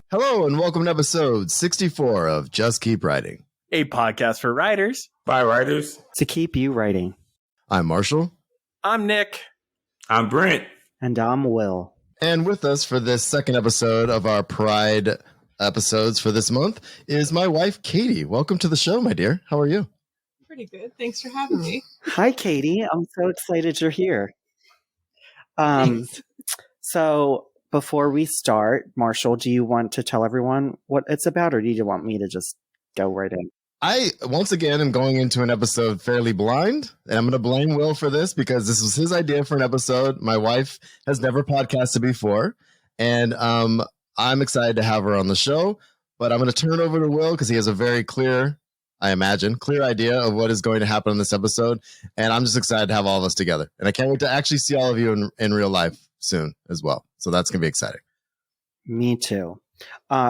Hello and welcome to episode 64 of Just Keep Writing, a podcast for writers by writers to keep you writing. I'm Marshall. I'm Nick. I'm Brent. And I'm Will. And with us for this second episode of our Pride episodes for this month is my wife, Katie. Welcome to the show, my dear. How are you? Pretty good. Thanks for having me. Hi, Katie. I'm so excited you're here. So before we start, Marshall, do you want to tell everyone what it's about, or do you want me to just go right in? I, once again, am going into an episode fairly blind, and I'm going to blame Will for this because this was his idea for an episode. My wife has never podcasted before, and I'm excited to have her on the show, but I'm going to turn it over to Will because he has a very clear, I imagine, clear idea of what is going to happen in this episode, and I'm just excited to have all of us together. And I can't wait to actually see all of you in real life soon as well. So that's going to be exciting. Me too.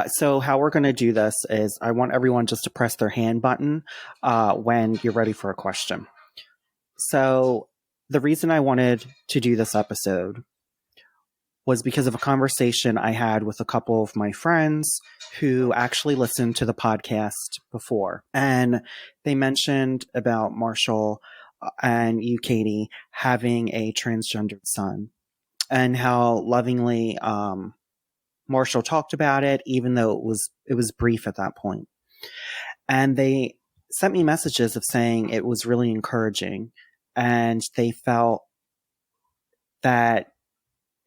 So how we're going to do this is I want everyone just to press their hand button when you're ready for a question. So the reason I wanted to do this episode was because of a conversation I had with a couple of my friends who actually listened to the podcast before. And they mentioned about Marshall and you, Katie, having a transgendered son and how lovingly Marshall talked about it, even though it was brief at that point. And they sent me messages of saying it was really encouraging, and they felt that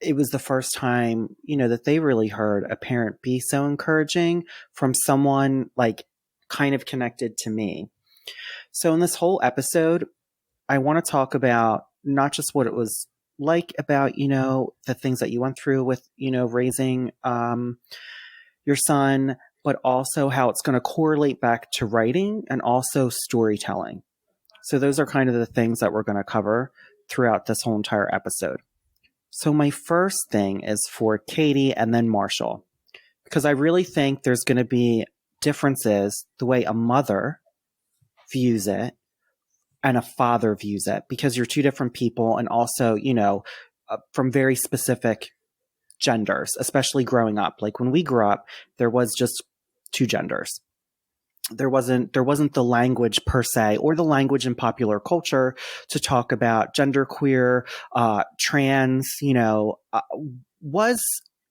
it was the first time, that they really heard a parent be so encouraging from someone like kind of connected to me. So in this whole episode, I want to talk about not just what it was like about, the things that you went through with, raising your son, but also how it's going to correlate back to writing and also storytelling. So those are kind of the things that we're going to cover throughout this whole entire episode. So my first thing is for Katie and then Marshall, because I really think there's going to be differences the way a mother views it and a father views it, because you're two different people and also, from very specific genders, especially growing up. Like when we grew up, there was just two genders. There wasn't the language per se, or the language in popular culture to talk about genderqueer, trans, was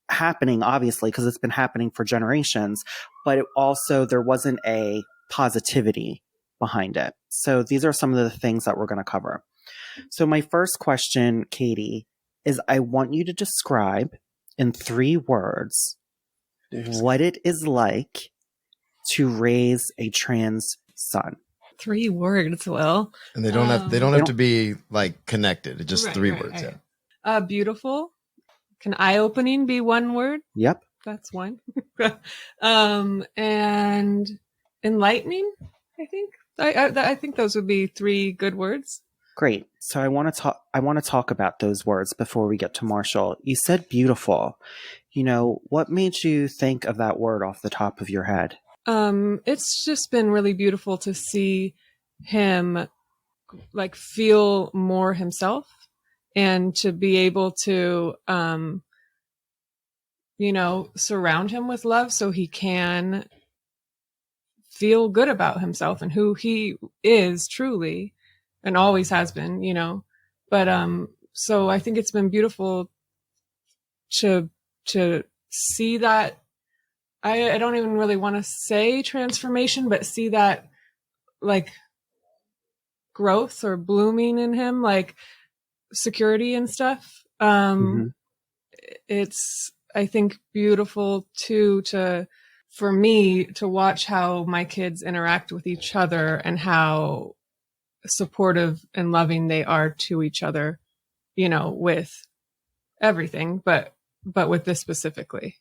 happening, obviously, because it's been happening for generations, but it also, there wasn't a positivity behind it. So these are some of the things that we're going to cover. So my first question, Katie, is I want you to describe in 3 words what it is like to raise a trans son. 3 words, Will. And they don't have to be like connected. It's just right, 3 words. Right. Yeah. Beautiful. Can eye-opening be 1 word? Yep. That's 1. And enlightening, I think. I think those would be 3 good words. Great. So I want to talk about those words before we get to Marshall. You said beautiful. What made you think of that word off the top of your head? It's just been really beautiful to see him like feel more himself, and to be able to surround him with love so he can feel good about himself and who he is truly and always has been, but so I think it's been beautiful to see that. I don't even really want to say transformation, but see that like growth or blooming in him, like security and stuff. It's, I think, beautiful too, for me to watch how my kids interact with each other and how supportive and loving they are to each other, with everything, but with this specifically.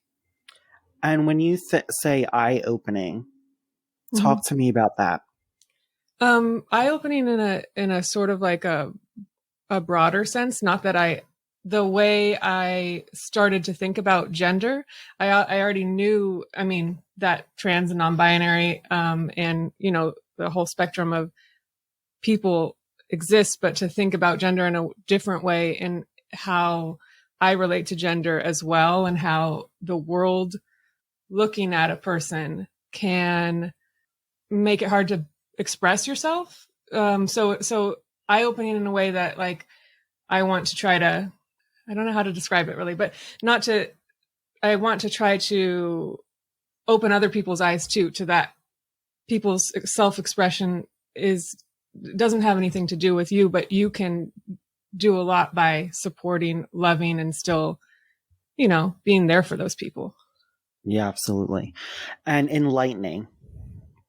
And when you say eye-opening, talk to me about that. Eye-opening in a sort of like a broader sense, not that the way I started to think about gender, I already knew, that trans and non-binary, and, the whole spectrum of people exists, but to think about gender in a different way and how I relate to gender as well, and how the world looking at a person can make it hard to express yourself. So eye-opening in a way that like I want to try to, I don't know how to describe it really, but I want to try to open other people's eyes too, to that people's self-expression doesn't have anything to do with you, but you can do a lot by supporting, loving, and still, being there for those people. Yeah, absolutely. And enlightening.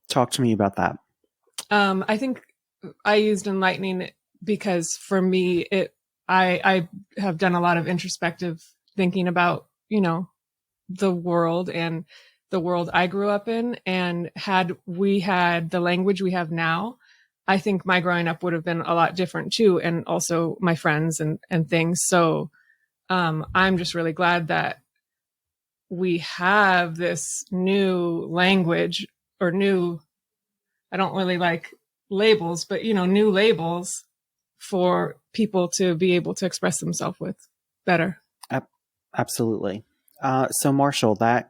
Talk to me about that. I think I used enlightening because for me, I have done a lot of introspective thinking about, the world and the world I grew up in. And had we had the language we have now, I think my growing up would have been a lot different too. And also my friends and things. So I'm just really glad that we have this new language or I don't really like labels, but new labels for people to be able to express themselves with better. Absolutely. So Marshall, the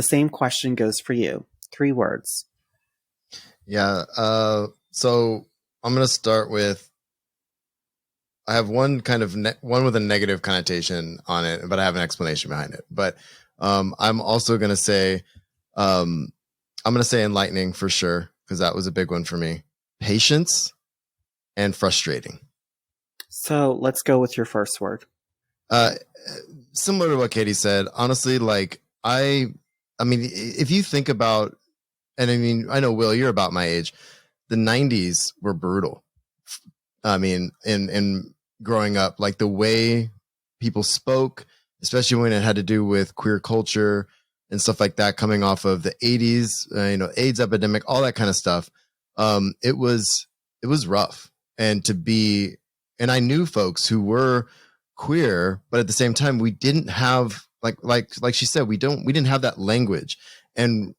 same question goes for you. 3 words. Yeah. So I'm going to start with, I have one kind of one with a negative connotation on it, but I have an explanation behind it. But I'm also going to say, enlightening for sure, because that was a big one for me. Patience and frustrating. So let's go with your first word. Similar to what Katie said, honestly, like I mean, if you think about, and I mean, I know, Will, you're about my age. The 90s were brutal. I mean, in growing up, like the way people spoke, especially when it had to do with queer culture and stuff like that, coming off of the 80s, AIDS epidemic, all that kind of stuff. It was rough. And I knew folks who were queer, but at the same time, we didn't have, like she said, we didn't have that language. And,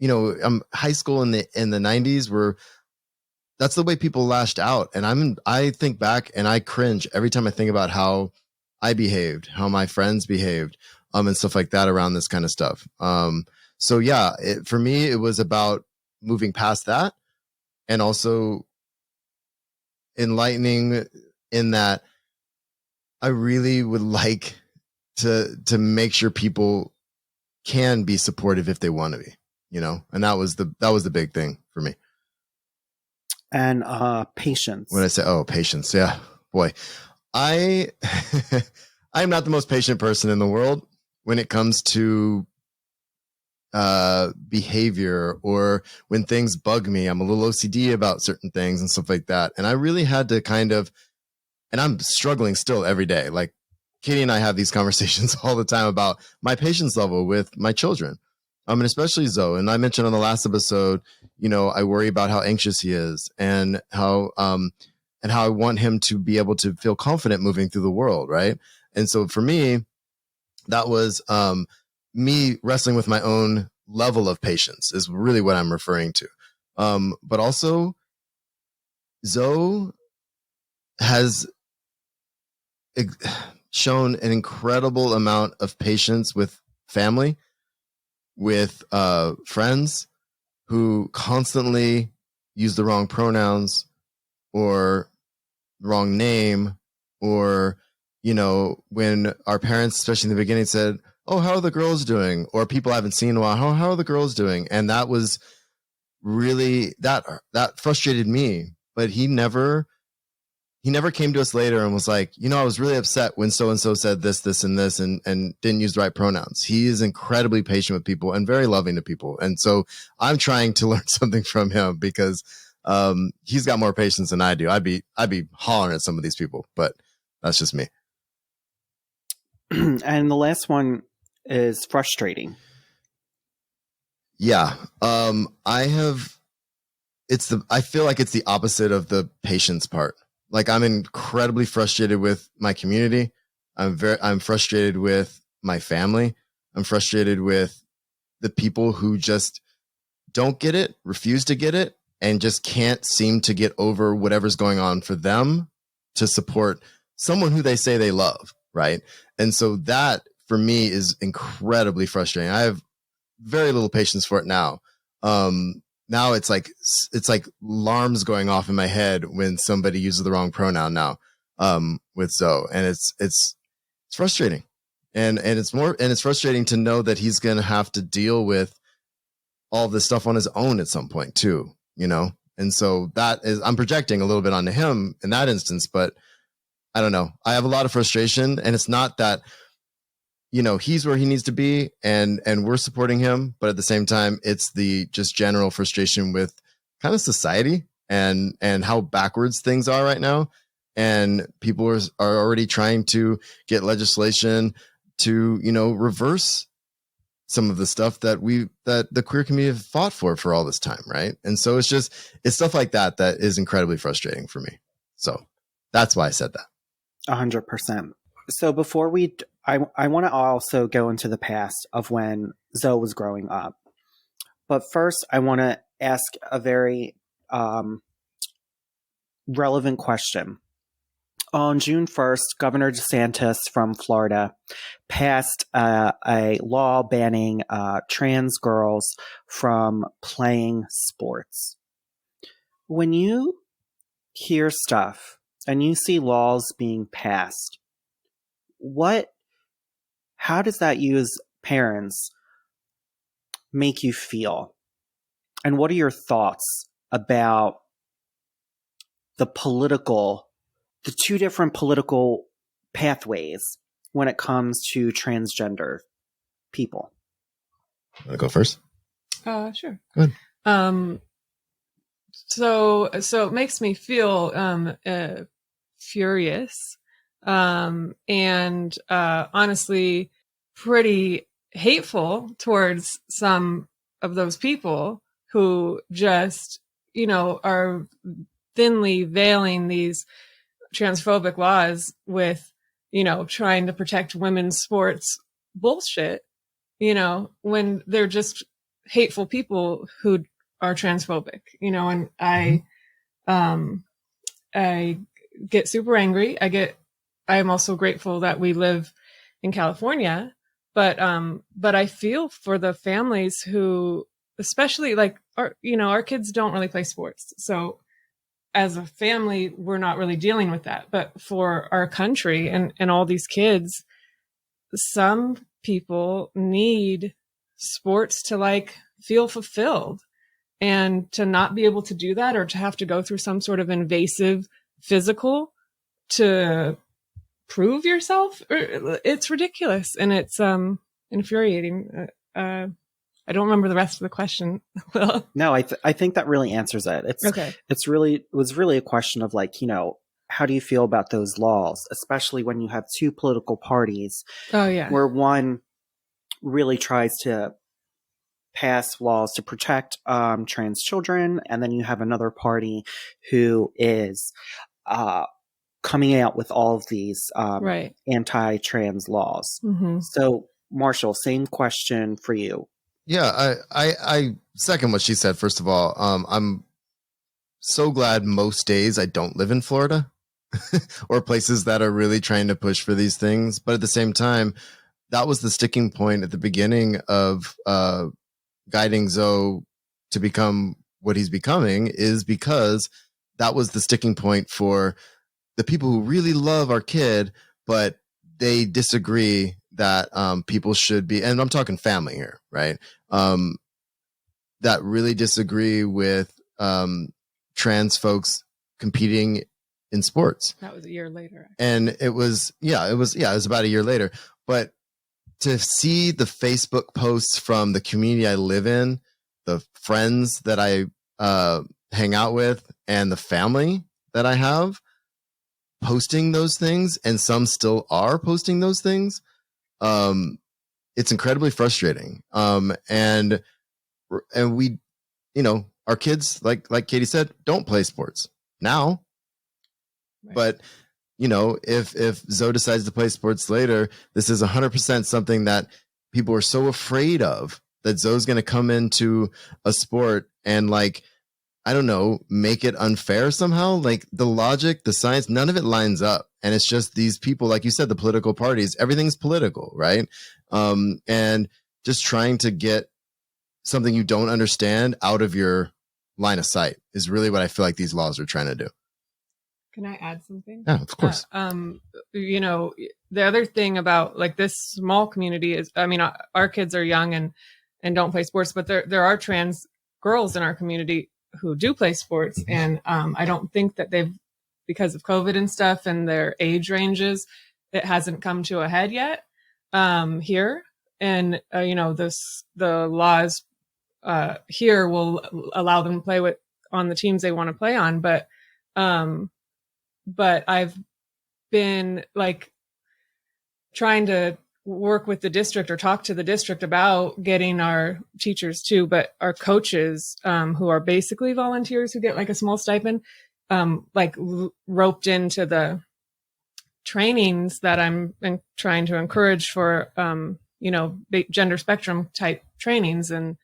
high school in the 90s that's the way people lashed out. And I think back and I cringe every time I think about how I behaved, how my friends behaved, and stuff like that around this kind of stuff. So yeah, for me, it was about moving past that and also enlightening in that I really would like to make sure people can be supportive if they want to be, and that was the big thing for me. And patience. When I say, patience, yeah, boy, I'm not the most patient person in the world when it comes to behavior or when things bug me. I'm a little OCD about certain things and stuff like that. And I really had to and I'm struggling still every day. Like Katie and I have these conversations all the time about my patience level with my children. And especially Zoe. And I mentioned on the last episode, I worry about how anxious he is and how I want him to be able to feel confident moving through the world. Right. And so for me, that was me wrestling with my own level of patience is really what I'm referring to. But also Zoe has shown an incredible amount of patience with family, with friends who constantly use the wrong pronouns or the wrong name, or when our parents, especially in the beginning, said, "Oh, how are the girls doing?" or people I haven't seen in a while, how are the girls doing? And that was really that frustrated me. But he never came to us later and was like, I was really upset when so-and-so said this, and this, and didn't use the right pronouns. He is incredibly patient with people and very loving to people. And so I'm trying to learn something from him because he's got more patience than I do. I'd be hollering at some of these people, but that's just me. And the last one is frustrating. Yeah. I feel like it's the opposite of the patience part. Like I'm incredibly frustrated with my community. I'm frustrated with my family. I'm frustrated with the people who just don't get it, refuse to get it, and just can't seem to get over whatever's going on for them to support someone who they say they love. Right. And so that for me is incredibly frustrating. I have very little patience for it now. Now it's like alarms going off in my head when somebody uses the wrong pronoun now, with Zoe, and it's frustrating, and it's frustrating to know that he's going to have to deal with all this stuff on his own at some point too, and so I'm projecting a little bit onto him in that instance, but I don't know. I have a lot of frustration, and it's not that, he's where he needs to be and we're supporting him. But at the same time, it's the just general frustration with kind of society and how backwards things are right now. And people are already trying to get legislation to, reverse some of the stuff that the queer community have fought for all this time. Right. And so it's stuff like that is incredibly frustrating for me. So that's why I said that. 100%. So before I want to also go into the past of when Zoe was growing up. But first, I want to ask a very relevant question. On June 1st, Governor DeSantis from Florida passed a law banning trans girls from playing sports. When you hear stuff and you see laws being passed, how does that you as parents make you feel? And what are your thoughts about the two different political pathways when it comes to transgender people? Want to go first? Sure. Go ahead. So it makes me feel furious, and honestly pretty hateful towards some of those people who just, are thinly veiling these transphobic laws with, trying to protect women's sports bullshit, when they're just hateful people who are transphobic, and I get super angry. I am also grateful that we live in California, but I feel for the families who, especially like our kids don't really play sports. So as a family, we're not really dealing with that, but for our country and all these kids, some people need sports to feel fulfilled, and to not be able to do that, or to have to go through some sort of invasive physical to prove yourself, it's ridiculous, and it's infuriating. I don't remember the rest of the question. No, I think that really answers it. It was really a question of how do you feel about those laws, especially when you have two political parties? Oh yeah, where one really tries to pass laws to protect trans children, and then you have another party who is coming out with all of these right, anti-trans laws. Mm-hmm. So, Marshall, same question for you. Yeah, I second what she said. First of all, I'm so glad most days I don't live in Florida or places that are really trying to push for these things. But at the same time, that was the sticking point at the beginning of guiding Zoe to become what he's becoming, is because that was the sticking point for the people who really love our kid, but they disagree that people should be, and I'm talking family here, right? That really disagree with trans folks competing in sports. That was a year later. And it was about a year later. But to see the Facebook posts from the community I live in, the friends that I hang out with, and the family that I have posting those things, and some still are posting those things, it's incredibly frustrating. And we, our kids, like Katie said, don't play sports now. Right. But if Zoe decides to play sports later, this is 100% something that people are so afraid of, that Zoe's going to come into a sport and I don't know, make it unfair somehow. The logic, the science, none of it lines up. And it's just these people, like you said, the political parties, everything's political, right? And just trying to get something you don't understand out of your line of sight is really what I feel like these laws are trying to do. Can I add something? Yeah, of course. You know, the other thing about like this small community is, I mean, our kids are young and don't play sports, but there are trans girls in our community who do play sports. And I don't think that they've, because of COVID and stuff and their age ranges, it hasn't come to a head yet here. And, you know, the laws here will allow them to play on the teams they want to play on. But I've been like trying to work with the district or talk to the district about getting our teachers too, but our coaches, who are basically volunteers who get like a small stipend, roped into the trainings that I'm trying to encourage for, you know, gender spectrum type trainings, and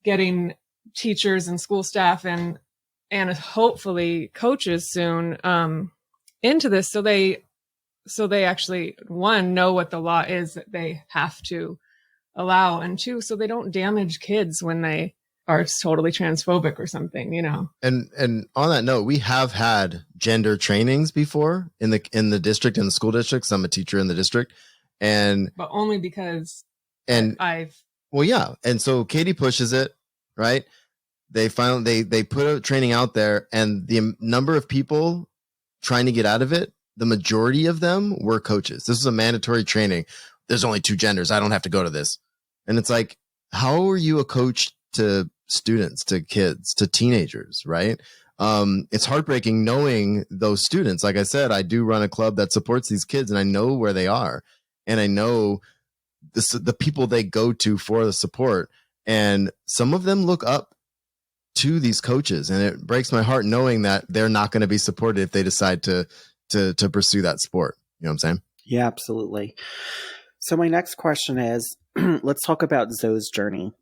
getting teachers and school staff and hopefully coaches soon into this, so they actually, one, know what the law is that they have to allow, and two, so they don't damage kids when they are totally transphobic or something, you know. And on that note, we have had gender trainings before in the district, in the school districts. I'm a teacher in the district, but only because and so Katie pushes it, right? They finally they put a training out there, and the number of people trying to get out of it, the majority of them were coaches. This was a mandatory training. There's only 2 genders. I don't have to go to this. And it's like, how are you a coach to students, to kids, to teenagers, right? It's heartbreaking knowing those students. Like I said, I do run a club that supports these kids, and I know where they are, and I know the people they go to for the support. And some of them look up to these coaches, and it breaks my heart knowing that they're not going to be supported if they decide to pursue that sport. You know what I'm saying? Yeah, absolutely. So my next question is, let's talk about Zoe's journey.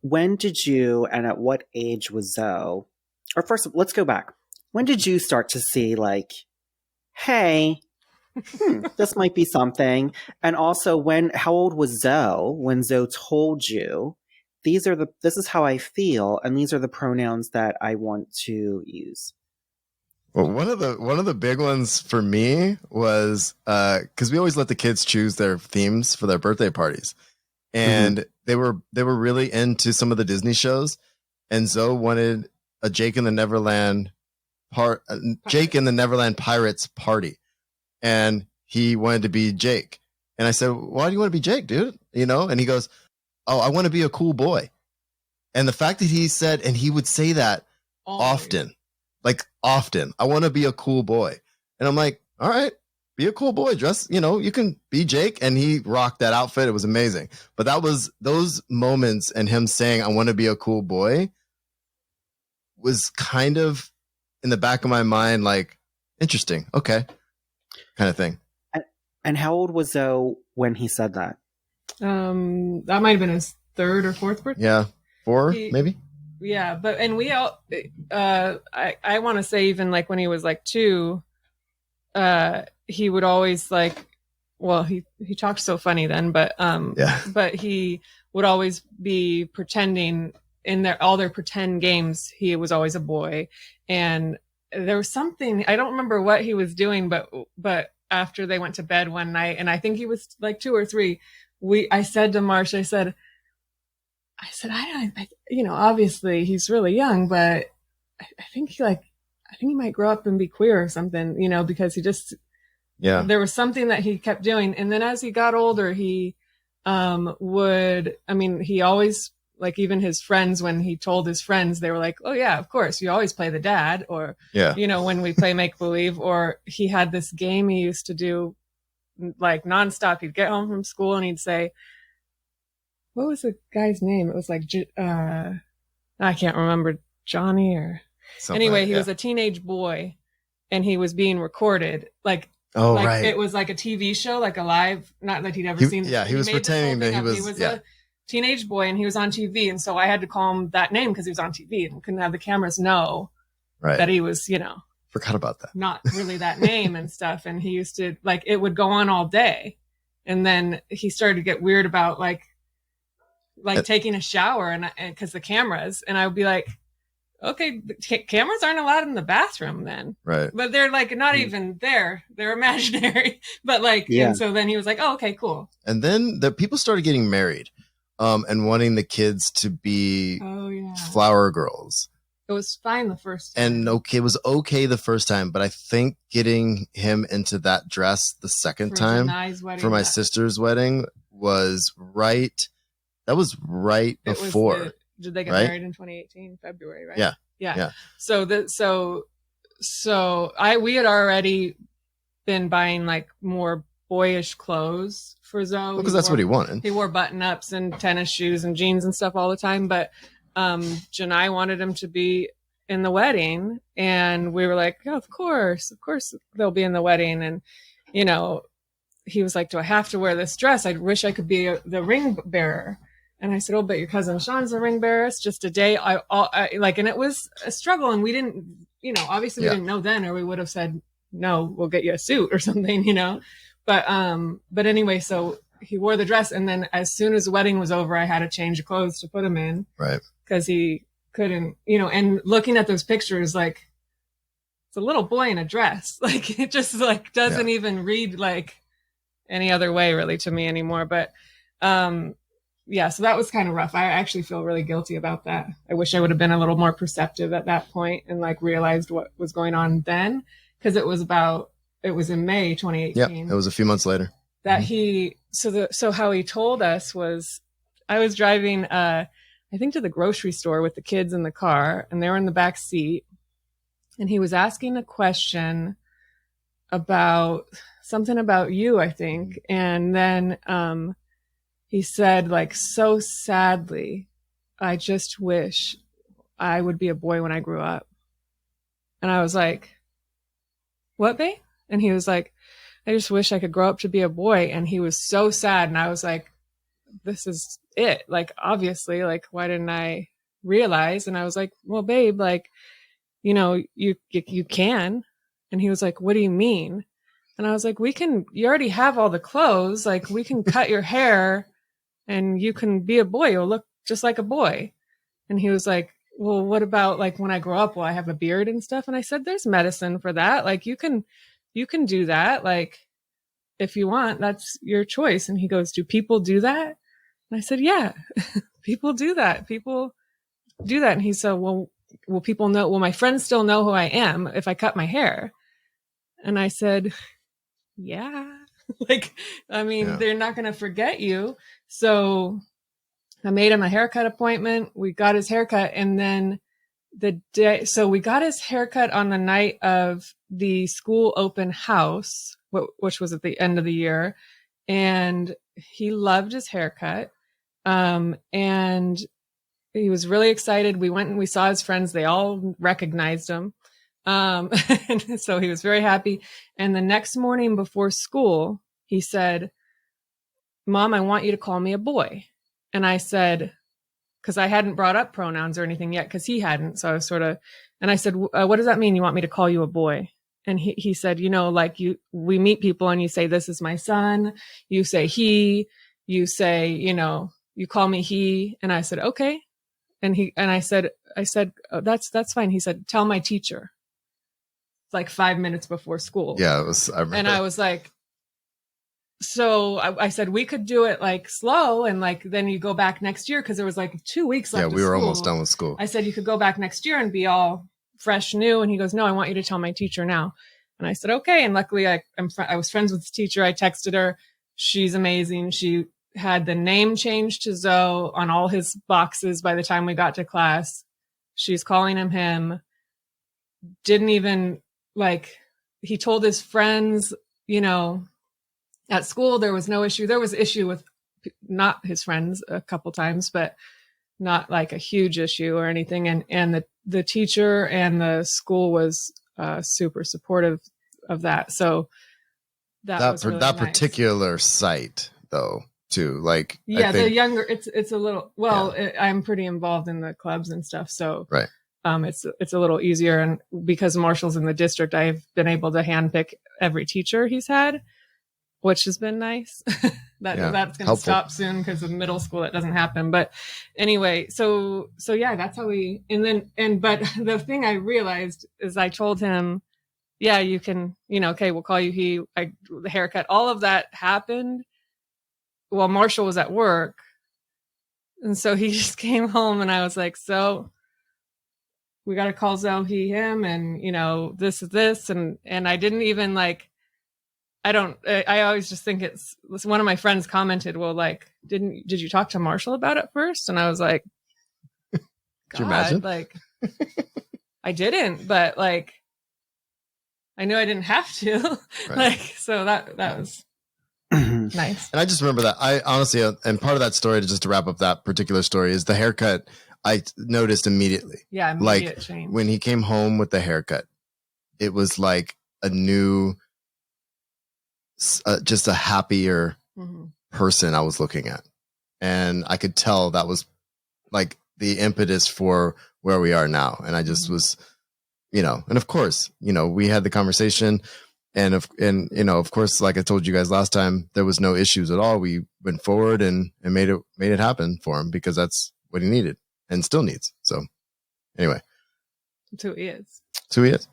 When did you, and at what age was Zoe, or first, let's go back. When did you start to see like, hey, this might be something? And also, how old was Zoe when Zoe told you, this is how I feel, and these are the pronouns that I want to use? Well, one of the big ones for me was because we always let the kids choose their themes for their birthday parties, and they were really into some of the Disney shows, and Zoe wanted a Jake and the Neverland Pirates party, and he wanted to be Jake, and I said, "Why do you want to be Jake, dude?" You know, and he goes, "Oh, I want to be a cool boy," and the fact that he said, and he would say that often. Like often, I want to be a cool boy. And I'm like, all right, be a cool boy. Dress, you know, you can be Jake. And he rocked that outfit. It was amazing. But that was those moments, and him saying, I want to be a cool boy, was kind of in the back of my mind, like, interesting. Okay. Kind of thing. And how old was Zoe when he said that? That might have been his 3rd or 4th birthday. Yeah. 4, maybe. Yeah, and we all, I want to say even like when he was like 2, he would always like, well, he talked so funny then, but but he would always be pretending in all their pretend games. He was always a boy, and there was something, I don't remember what he was doing, but after they went to bed one night, and I think he was like 2 or 3, I said to Marsh, I said, I you know, obviously he's really young, but I think he might grow up and be queer or something, you know, because he just, there was something that he kept doing. And then as he got older, he he always, like, even his friends, when he told his friends, they were like, oh yeah, of course, you always play the dad, or, you know, when we play make believe, or he had this game he used to do like nonstop. He'd get home from school and he'd say, what was the guy's name? It was like, I can't remember, Johnny or something. Anyway, he was a teenage boy, and he was being recorded. Right. It was like a TV show, like a live, not that he'd ever seen. Yeah, he was pretending that he was a teenage boy, and he was on TV. And so I had to call him that name because he was on TV, and couldn't have the cameras know that he was, you know. Forgot about that. Not really that name and stuff. And he used to, like, it would go on all day. And then he started to get weird about, like, like taking a shower and because the cameras, and I would be like, okay, cameras aren't allowed in the bathroom then. Right. But they're like not even there. They're imaginary. But like, and so then he was like, oh, okay, cool. And then the people started getting married and wanting the kids to be flower girls. It was fine the first time. And it was okay the first time, but I think getting him into that dress the second time for my sister's wedding was right. That was right before. Did they get married in 2018 February, right? Yeah. So we had already been buying like more boyish clothes for Zoe because that's what he wanted. He wore button ups and tennis shoes and jeans and stuff all the time, but Janai wanted him to be in the wedding, and we were like, oh, of course they'll be in the wedding. And you know, he was like, do I have to wear this dress? I wish I could be the ring bearer. And I said, oh, but your cousin Sean's the ring bearer. It's just a day. I and it was a struggle, and we didn't, you know, obviously we didn't know then, or we would have said, no, we'll get you a suit or something, you know. But anyway, so he wore the dress, and then as soon as the wedding was over, I had to change the clothes to put him in, right? Because he couldn't, you know. And looking at those pictures, like it's a little boy in a dress, like it just like doesn't even read like any other way really to me anymore. But yeah, so that was kind of rough. I actually feel really guilty about that. I wish I would have been a little more perceptive at that point and like realized what was going on then, because it was in May 2018. Yeah, it was a few months later. That so how he told us was, I was driving, I think to the grocery store with the kids in the car, and they were in the back seat, and he was asking a question about something about you, I think. And then, he said, like, so sadly, I just wish I would be a boy when I grew up. And I was like, what, babe? And he was like, I just wish I could grow up to be a boy. And he was so sad. And I was like, this is it. Like, obviously, like, why didn't I realize? And I was like, well, babe, like, you know, you can. And he was like, what do you mean? And I was like, you already have all the clothes. Like, we can cut your hair and you can be a boy. You'll look just like a boy. And he was like, well, what about like when I grow up, will I have a beard and stuff? And I said, there's medicine for that. Like you can do that. Like if you want, that's your choice. And he goes, do people do that? And I said, yeah, people do that. People do that. And he said, well, will people know? Will my friends still know who I am if I cut my hair? And I said, yeah. Like, I mean, they're not going to forget you. So I made him a haircut appointment. We got his haircut. And then so we got his haircut on the night of the school open house, which was at the end of the year. And he loved his haircut. And he was really excited. We went and we saw his friends. They all recognized him. And so he was very happy. And the next morning before school, he said, Mom, I want you to call me a boy. And I said, because I hadn't brought up pronouns or anything yet, because he hadn't. So I was and I said, what does that mean? You want me to call you a boy? And he said, you know, like we meet people and you say, this is my son. You say he, you say, you know, you call me he. And I said, okay. And I said, oh, that's fine. He said, tell my teacher. Like 5 minutes before school. Yeah, it was. I remember. And I was like, so I said we could do it like slow, and like then you go back next year, because there was like 2 weeks left. Yeah, we were almost done with school. I said you could go back next year and be all fresh, new. And he goes, no, I want you to tell my teacher now. And I said, okay. And luckily, I was friends with the teacher. I texted her. She's amazing. She had the name changed to Zoe on all his boxes by the time we got to class. She's calling him. Didn't even. Like he told his friends, you know, at school, there was no issue. There was issue with not his friends a couple times, but not like a huge issue or anything. And the teacher and the school was super supportive of that. So that was really that nice. Particular site though, too. Like, yeah, the younger, it's a little, well, I'm pretty involved in the clubs and stuff. So right. It's a little easier, and because Marshall's in the district, I've been able to handpick every teacher he's had. which has been nice. That's going to stop soon because of middle school. It doesn't happen. But anyway, so yeah, that's how but the thing I realized is I told him, yeah, you can, okay, we'll call you the haircut. All of that happened while Marshall was at work. And so he just came home and I was like, so we got to call Zoe, him, and, this is this. And I didn't even I always just think it's one of my friends commented, well, did you talk to Marshall about it first? And I was like, could you imagine? I didn't, but I knew I didn't have to. Right. So that was nice. And I just remember that I honestly, and part of that story, just to wrap up that particular story, is the haircut. I noticed immediately. Yeah. Immediate change. When he came home with the haircut, it was like a new, just a happier person I was looking at. And I could tell that was like the impetus for where we are now. And I just was, and of course, we had the conversation and of course, like I told you guys last time, there was no issues at all. We went forward and made it happen for him because that's what he needed and still needs. So anyway. That's who he is. That's who he is.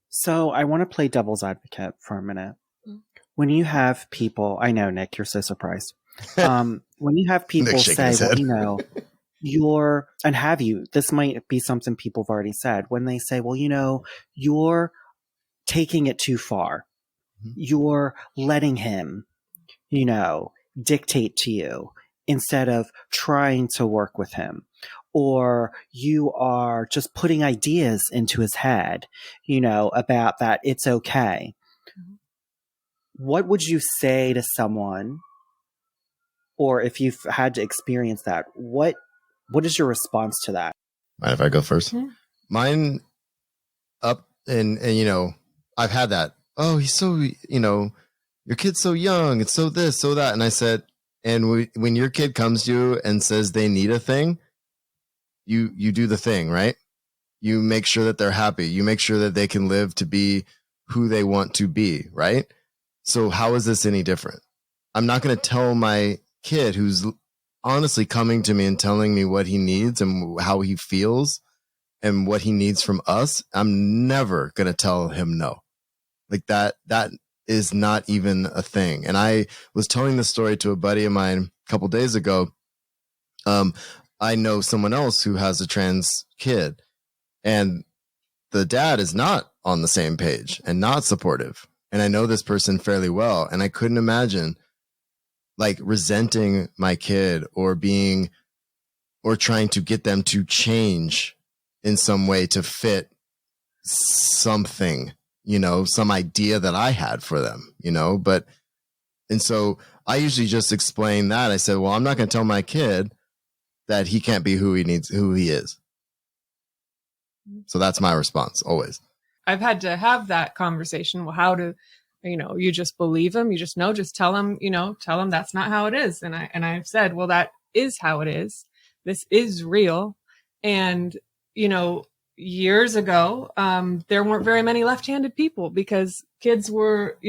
So I want to play devil's advocate for a minute. When you have people, I know, Nick, you're so surprised. When you have people say, well, this might be something people have already said, when they say, well, you're taking it too far. Mm-hmm. You're letting him, dictate to you instead of trying to work with him. Or you are just putting ideas into his head, about that it's okay. Mm-hmm. What would you say to someone, or if you've had to experience that, what is your response to that? Mind if I go first? Mm-hmm. Mine up and I've had that. Oh, he's so, your kid's so young. It's so this, so that. And I said, when your kid comes to you and says they need a thing, you do the thing, right? You make sure that they're happy. You make sure that they can live to be who they want to be, right? So how is this any different? I'm not going to tell my kid who's honestly coming to me and telling me what he needs and how he feels and what he needs from us. I'm never going to tell him no. Like that is not even a thing. And I was telling this story to a buddy of mine a couple days ago. I know someone else who has a trans kid, and the dad is not on the same page and not supportive. And I know this person fairly well. And I couldn't imagine resenting my kid or trying to get them to change in some way to fit something, some idea that I had for them, and so I usually just explain that. I said, well, I'm not going to tell my kid that he can't be who he is. So that's my response always. I've had to have that conversation. Well, how to, you just believe him. You just know, just tell him, tell him that's not how it is. And I've said, well, that is how it is. This is real. And, years ago, there weren't very many left-handed people because kids were,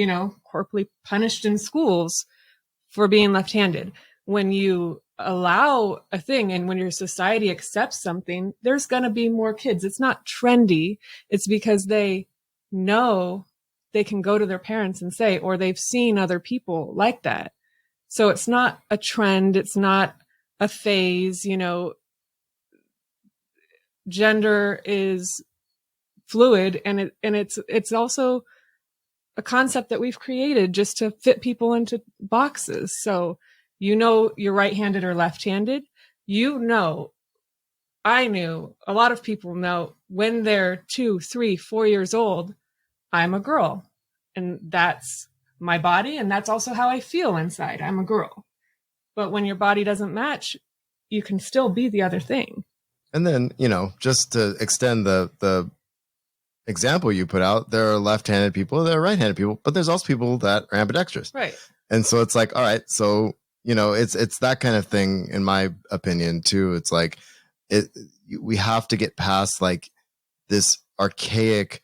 corporally punished in schools for being left-handed. When you allow a thing and when your society accepts something, there's going to be more kids. It's not trendy. It's because they know they can go to their parents and say, or they've seen other people like that. So it's not a trend. It's not a phase, gender is fluid and it's also a concept that we've created just to fit people into boxes. So you're right-handed or left-handed. I knew, a lot of people know when they're 2, 3, 4 years old, I'm a girl. And that's my body. And that's also how I feel inside. I'm a girl. But when your body doesn't match, you can still be the other thing. And then, just to extend the example you put out, there are left-handed people, there are right-handed people, but there's also people that are ambidextrous. Right. And so it's like, all right, so it's that kind of thing, in my opinion, too. It's like we have to get past this archaic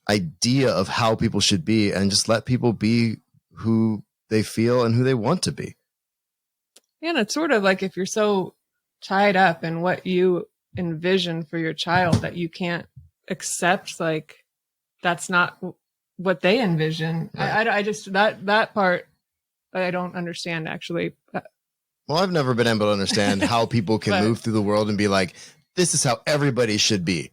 idea of how people should be and just let people be who they feel and who they want to be. Yeah, and it's sort of like if you're so tied up in what you envision for your child that you can't accept, like, that's not what they envision. Right. I just, that part, I don't understand, actually. Well, I've never been able to understand how people can move through the world and be like, this is how everybody should be.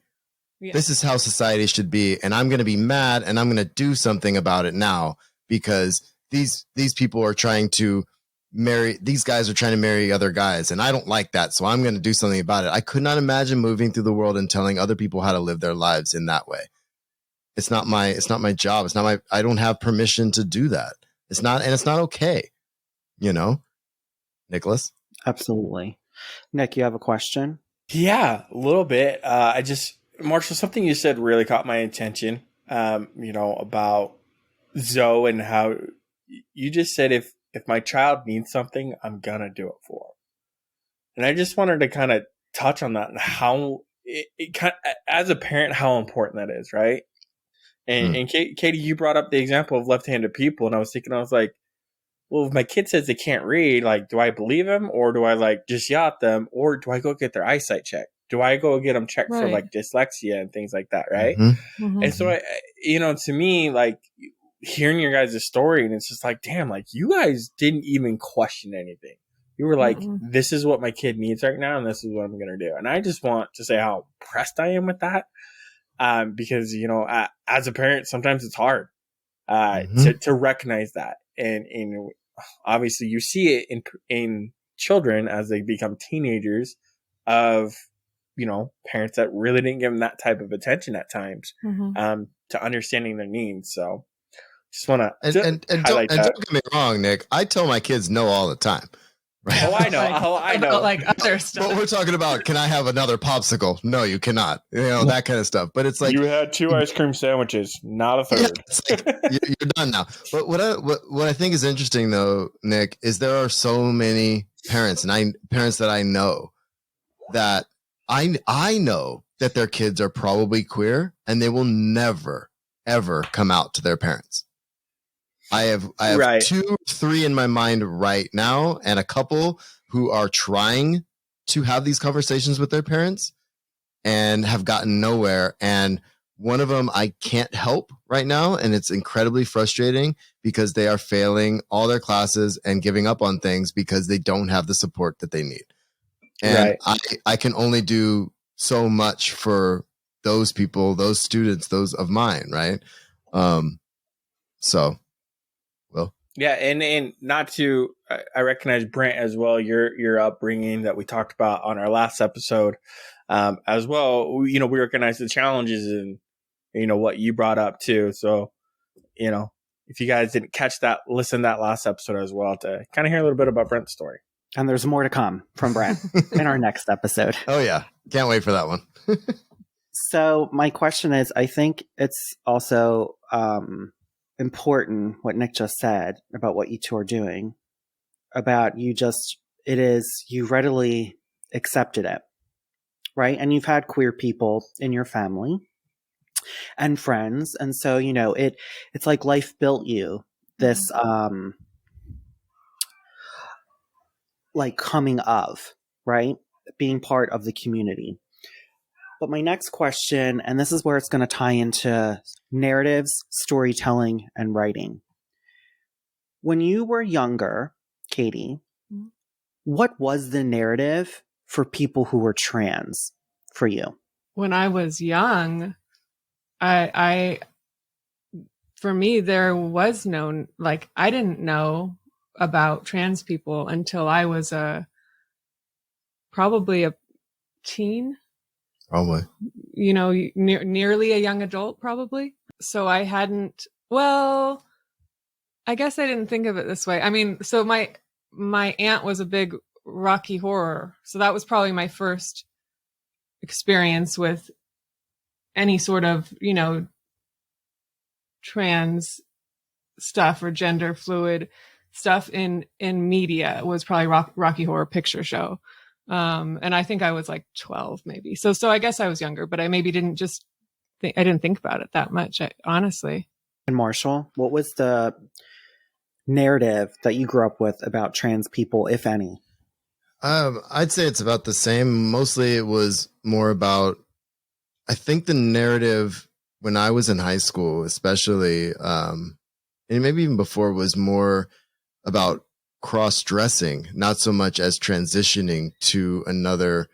Yeah. This is how society should be. And I'm going to be mad and I'm going to do something about it now because these people are trying to these guys are trying to marry other guys. And I don't like that. So I'm going to do something about it. I could not imagine moving through the world and telling other people how to live their lives in that way. It's not my job. I don't have permission to do that. It's not okay. You know, Nicholas? Absolutely. Nick, you have a question? Yeah, a little bit. Marshall, something you said really caught my attention, about Zoe and how you just said, if my child needs something, I'm going to do it for him. And I just wanted to kind of touch on that and how as a parent, how important that is, right? And Katie, you brought up the example of left-handed people. And I was like, well, if my kid says they can't read, like, do I believe him or do I like just yell at them or do I go get their eyesight checked? Do I go get them checked for like dyslexia and things like that? Right. Mm-hmm. Mm-hmm. And so, to me, like hearing your guys' story and it's just like, damn, like you guys didn't even question anything. You were like, this is what my kid needs right now. And this is what I'm going to do. And I just want to say how impressed I am with that. Because, as a parent, sometimes it's hard to recognize that. And obviously you see it in children as they become teenagers of, parents that really didn't give them that type of attention at times to understanding their needs. So just want to and don't get me wrong, Nick. I tell my kids no all the time. Right? Oh, I know. Like other stuff. But we're talking about, can I have another popsicle? No, you cannot. That kind of stuff. But it's like you had 2 ice cream sandwiches, not a third. Yeah, it's like, you're done now. But what I think is interesting though, Nick, is there are so many parents that I know that I know that their kids are probably queer and they will never ever come out to their parents. I have right. 2, 3 in my mind right now, and a couple who are trying to have these conversations with their parents and have gotten nowhere. And one of them I can't help right now, and it's incredibly frustrating because they are failing all their classes and giving up on things because they don't have the support that they need. And right. I can only do so much for those people, those students, those of mine, right? So. Well, yeah, and not to, I recognize Brent as well. Your upbringing that we talked about on our last episode, as well. We recognize the challenges and what you brought up too. So, if you guys didn't catch that, listen to that last episode as well to kind of hear a little bit about Brent's story. And there's more to come from Brent in our next episode. Oh yeah, can't wait for that one. So my question is, I think it's also important what Nick just said about what you two are doing, about you readily accepted it, right? And you've had queer people in your family and friends, and so it's like life built you this like coming of, right, being part of the community. But my next question, and this is where it's going to tie into narratives, storytelling, and writing. When you were younger, Katie, what was the narrative for people who were trans for you? When I was young, for me, there was no, I didn't know about trans people until I was probably a teen. Probably. Nearly a young adult, probably. So I hadn't, I guess I didn't think of it this way. I mean, so my aunt was a big Rocky Horror. So that was probably my first experience with any sort of, trans stuff or gender fluid stuff in media. Was probably Rocky Horror Picture Show. And I think I was like 12 maybe. So I guess I was younger, but I maybe didn't just I didn't think about it that much, honestly. And Marshall, what was the narrative that you grew up with about trans people, if any? I'd say it's about the same. Mostly it was more about, I think the narrative when I was in high school, especially, and maybe even before, was more about cross-dressing, not so much as transitioning to another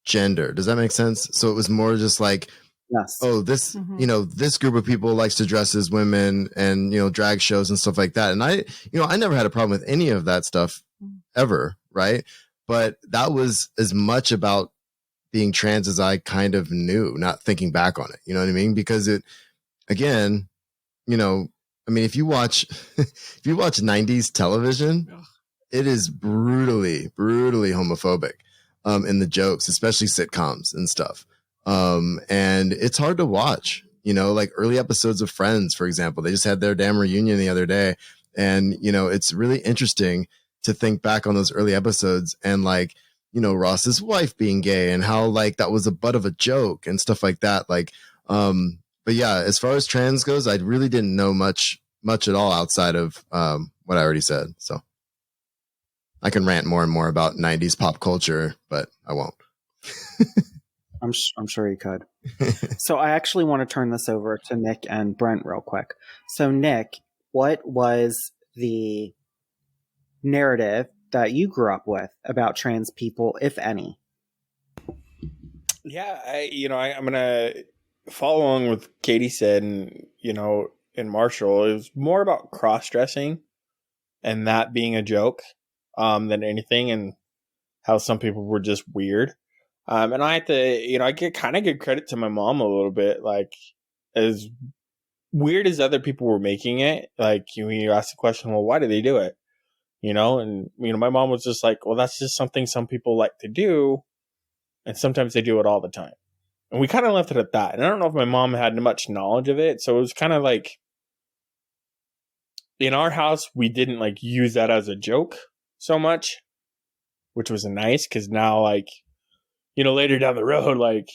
gender. Does that make sense? So it was more just like, Yes. oh, this, this group of people likes to dress as women and, drag shows and stuff like that. And I never had a problem with any of that stuff ever. Right. But that was as much about being trans as I kind of knew, not thinking back on it. You know what I mean? Because it, again, if you watch, if you watch 90s television, it is brutally homophobic, in the jokes, especially sitcoms and stuff. And it's hard to watch, like early episodes of Friends, for example. They just had their damn reunion the other day. And, it's really interesting to think back on those early episodes and like, Ross's wife being gay and how like that was a butt of a joke and stuff like that. Like, but yeah, as far as trans goes, I really didn't know much at all outside of, what I already said. So I can rant more and more about 90s pop culture, but I won't. I'm sure you could. So I actually want to turn this over to Nick and Brent real quick. So Nick, what was the narrative that you grew up with about trans people, if any? Yeah, I'm gonna follow along with Katie said, and in Marshall, it was more about cross-dressing and that being a joke, than anything, and how some people were just weird. And I have to, I give credit to my mom a little bit, like as weird as other people were making it. Like when you ask the question, well, why do they do it? And my mom was just like, well, that's just something some people like to do, and sometimes they do it all the time. And we kind of left it at that. And I don't know if my mom had much knowledge of it, so it was kind of like in our house we didn't like use that as a joke so much, which was nice because now like later down the road, like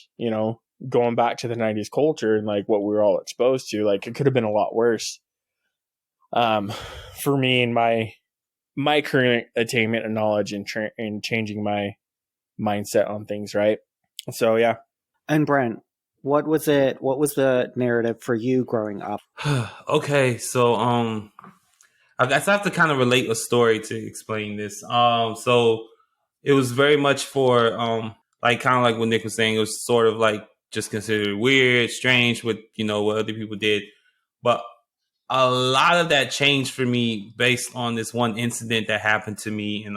going back to the 90s culture and like what we were all exposed to, like it could have been a lot worse. For me and my current attainment of knowledge and changing my mindset on things, right? So yeah. And Brent, what was the narrative for you growing up? Okay, so I guess I have to kind of relate a story to explain this. So it was very much for like kind of like what Nick was saying. It was sort of like just considered weird, strange, what other people did, but a lot of that changed for me based on this one incident that happened to me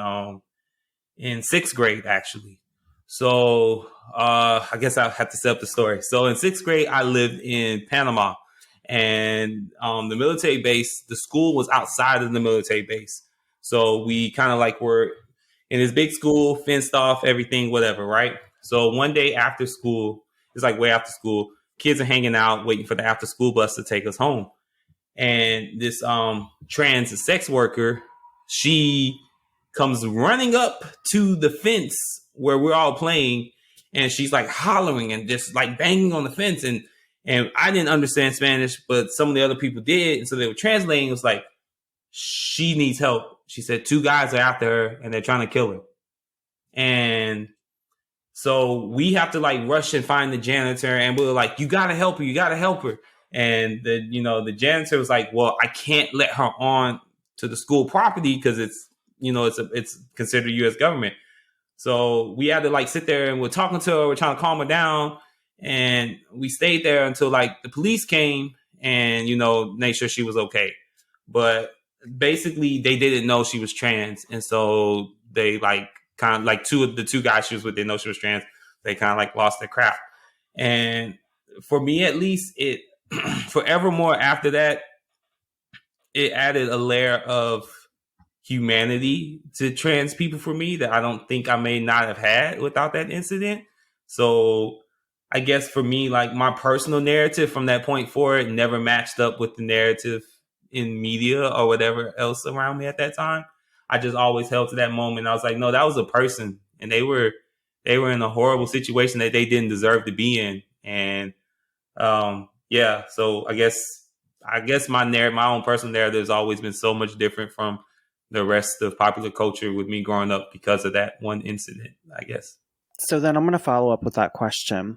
in sixth grade, actually. So I guess I'll have to set up the story. So in sixth grade, I lived in Panama, and the military base, the school was outside of the military base. So we kind of like were in this big school, fenced off, everything, whatever, right? So one day after school, it's like way after school, kids are hanging out, waiting for the after school bus to take us home. And this trans sex worker, she comes running up to the fence where we're all playing, and she's like hollering and just like banging on the fence. And I didn't understand Spanish, but some of the other people did. And so they were translating. It was like, she needs help. She said 2 guys are after her and they're trying to kill her. And so we have to like rush and find the janitor, and we were like, you got to help her. You got to help her. And the janitor was like, well, I can't let her on to the school property because it's considered U.S. government. So we had to like sit there and we're talking to her. We're trying to calm her down. And we stayed there until like the police came and, made sure she was okay. But basically they didn't know she was trans. And so they like kind of like the two guys she was with, didn't know she was trans. They kind of like lost their crap. And for me, at least, it forevermore after that, it added a layer of humanity to trans people for me that I don't think I may not have had without that incident. So I guess for me, like my personal narrative from that point forward never matched up with the narrative in media or whatever else around me at that time. I just always held to that moment. I was like, no, that was a person, and they were in a horrible situation that they didn't deserve to be in. And Yeah. So I guess my own personal narrative has always been so much different from the rest of popular culture with me growing up because of that one incident, I guess. So then I'm going to follow up with that question.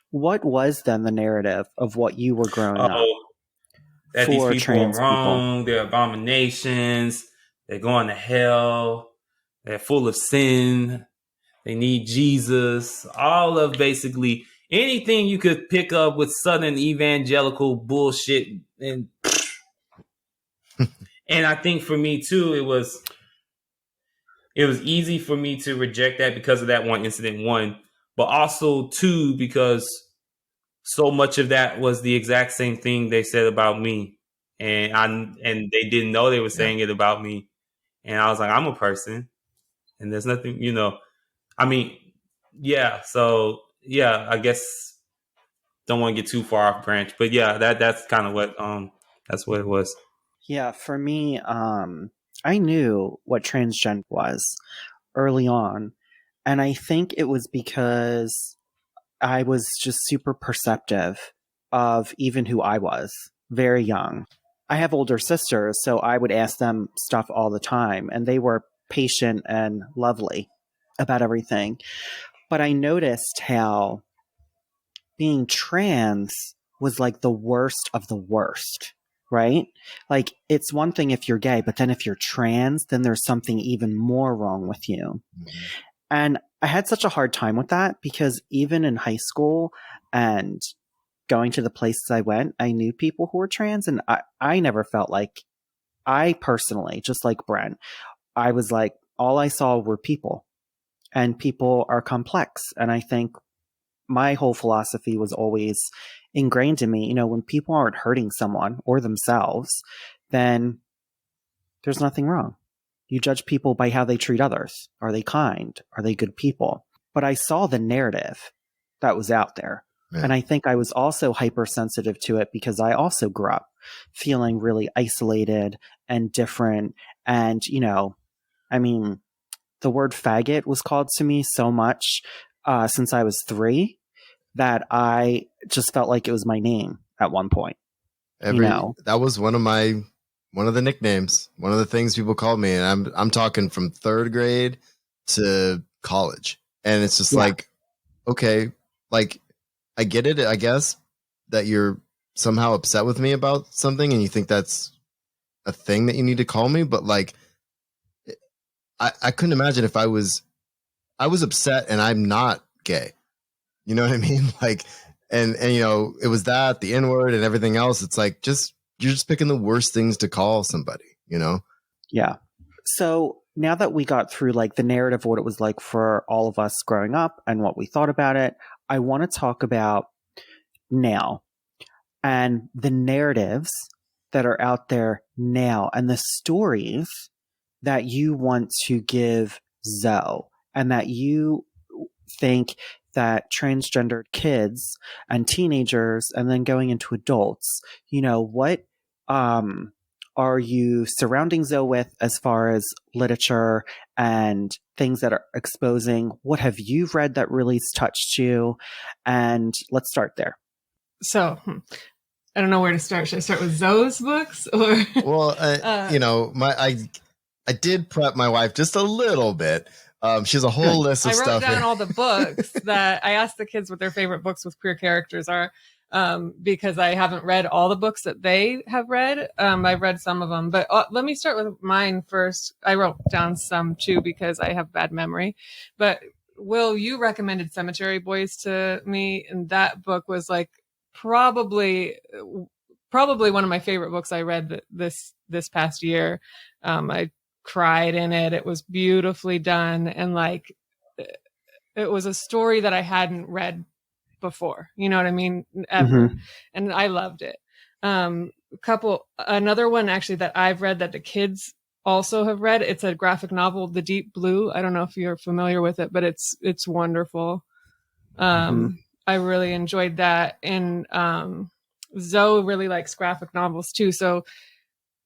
What was then the narrative of what you were growing up Oh, that these for people are trans people? wrong, they're abominations, they're going to hell, they're full of sin, they need Jesus, all of basically anything you could pick up with Southern evangelical bullshit. And I think for me too, it was easy for me to reject that because of that one incident, one, but also two, because so much of that was the exact same thing they said about me. And they didn't know they were saying it about me. And I was like, I'm a person and there's nothing, I mean, yeah. So yeah, I guess don't want to get too far off branch, but yeah, that's kind of that's what it was. Yeah, for me, I knew what transgender was early on. And I think it was because I was just super perceptive of even who I was, very young. I have older sisters, so I would ask them stuff all the time, and they were patient and lovely about everything. But I noticed how being trans was like the worst of the worst, right? Like, it's one thing if you're gay, but then if you're trans, then there's something even more wrong with you. Mhm. And I had such a hard time with that because even in high school and going to the places I went, I knew people who were trans, and I never felt like, I personally, just like Brent, I was like, all I saw were people, and people are complex. And I think my whole philosophy was always ingrained in me. When people aren't hurting someone or themselves, then there's nothing wrong. You judge people by how they treat others. Are they kind? Are they good people? But I saw the narrative that was out there. Yeah. And I think I was also hypersensitive to it because I also grew up feeling really isolated and different. And, I mean, the word faggot was called to me so much since I was 3 that I just felt like it was my name at one point. That was one of the nicknames, one of the things people called me, and I'm talking from 3rd grade to college. And it's just like, okay, like, I get it, I guess, that you're somehow upset with me about something and you think that's a thing that you need to call me, but like, I couldn't imagine if I was upset and I'm not gay. You know what I mean? Like, and it was that, the N-word and everything else. It's like, you're just picking the worst things to call somebody, Yeah. So now that we got through like the narrative of what it was like for all of us growing up and what we thought about it, I want to talk about now and the narratives that are out there now and the stories that you want to give Zoe, and that you think that transgendered kids and teenagers and then going into adults, what are you surrounding Zoe with as far as literature and things that are exposing? What have you read that really touched you? And let's start there. So I don't know where to start. Should I start with Zoe's books or? Well, I did prep my wife just a little bit. She has a whole list of I wrote stuff down here. all the books that I asked the kids what their favorite books with queer characters are, because I haven't read all the books that they have read. I've read some of them, but let me start with mine first. I wrote down some too because I have bad memory. But Will, you recommended Cemetery Boys to me, and that book was like probably one of my favorite books I read this past year. I cried in it. It was beautifully done, and like it was a story that I hadn't read before. You know what I mean? Ever. Mm-hmm. And I loved it. Another one actually that I've read that the kids also have read. It's a graphic novel, The Deep Blue. I don't know if you're familiar with it, but it's wonderful. I really enjoyed that. And Zoe really likes graphic novels too.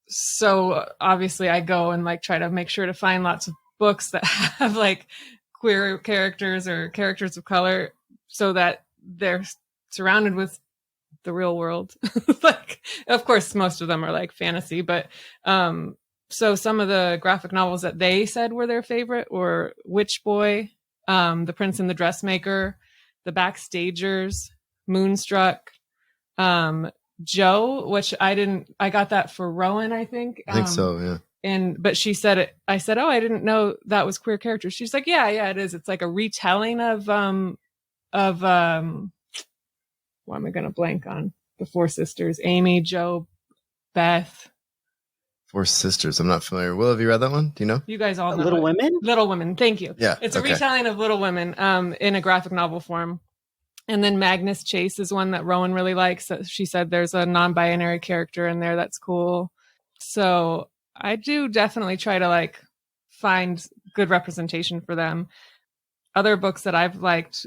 So obviously I go and like try to make sure to find lots of books that have like queer characters or characters of color so that they're surrounded with the real world. Like, of course, most of them are like fantasy, but so some of the graphic novels that they said were their favorite were Witch Boy, The Prince and the Dressmaker, The Backstagers, Moonstruck, Joe, which I got that for Rowan, I think. I think so, yeah. But she said it, I said, oh, I didn't know that was queer characters. She's like, yeah, it is. It's like a retelling of what am I going to blank on? The four sisters, Amy, Joe, Beth. Four Sisters. I'm not familiar. Will, have you read that one? Do you know? You guys all know Little it. Women? Little Women. Thank you. Yeah. It's a retelling of Little Women in a graphic novel form. And then Magnus Chase is one that Rowan really likes. She said there's a non-binary character in there that's cool. So I do definitely try to like find good representation for them. Other books that I've liked,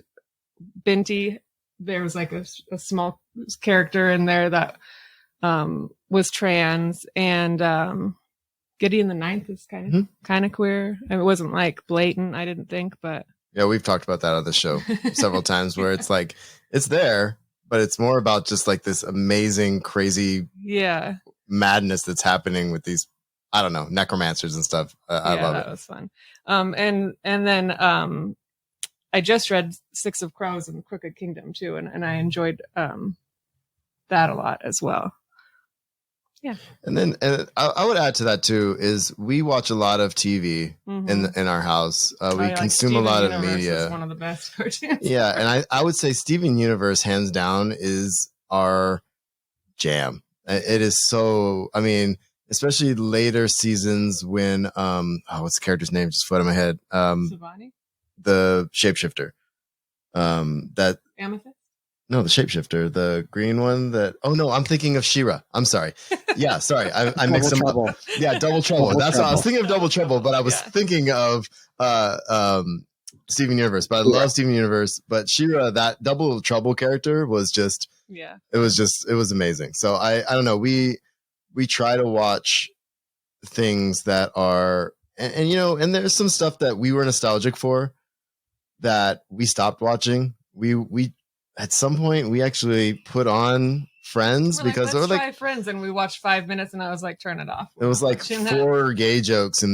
Binti, there was like a small character in there that was trans, and Gideon the Ninth is kind of queer. It wasn't like blatant, I didn't think, but yeah, we've talked about that on the show several times, where it's like it's there, but it's more about just like this amazing, crazy, madness that's happening with these, I don't know, necromancers and stuff. I love it. That was fun. And then I just read Six of Crows and Crooked Kingdom too, and I enjoyed that a lot as well. Yeah. And then I would add to that too is we watch a lot of TV in our house. We consume a lot of media. Is one of the best cartoons. Yeah, and I would say Steven Universe hands down is our jam. It is so, I mean, especially later seasons when what's the character's name? Just flooded my head. Savani? The shapeshifter. That Amethyst? No, the shapeshifter, the green one I'm thinking of She-Ra. I'm sorry. Yeah, sorry. I mixed them up. Yeah, Double Trouble. That's what I was thinking of, Double Trouble, but I was thinking of Steven Universe. But I love Steven Universe. But She-Ra, that Double Trouble character was just it was amazing. So I don't know. We try to watch things that are and you know, and there's some stuff that we were nostalgic for that we stopped watching. We at some point we actually put on Friends because let's try Friends, and we watched 5 minutes, and I was like, turn it off. It was like 4 gay jokes in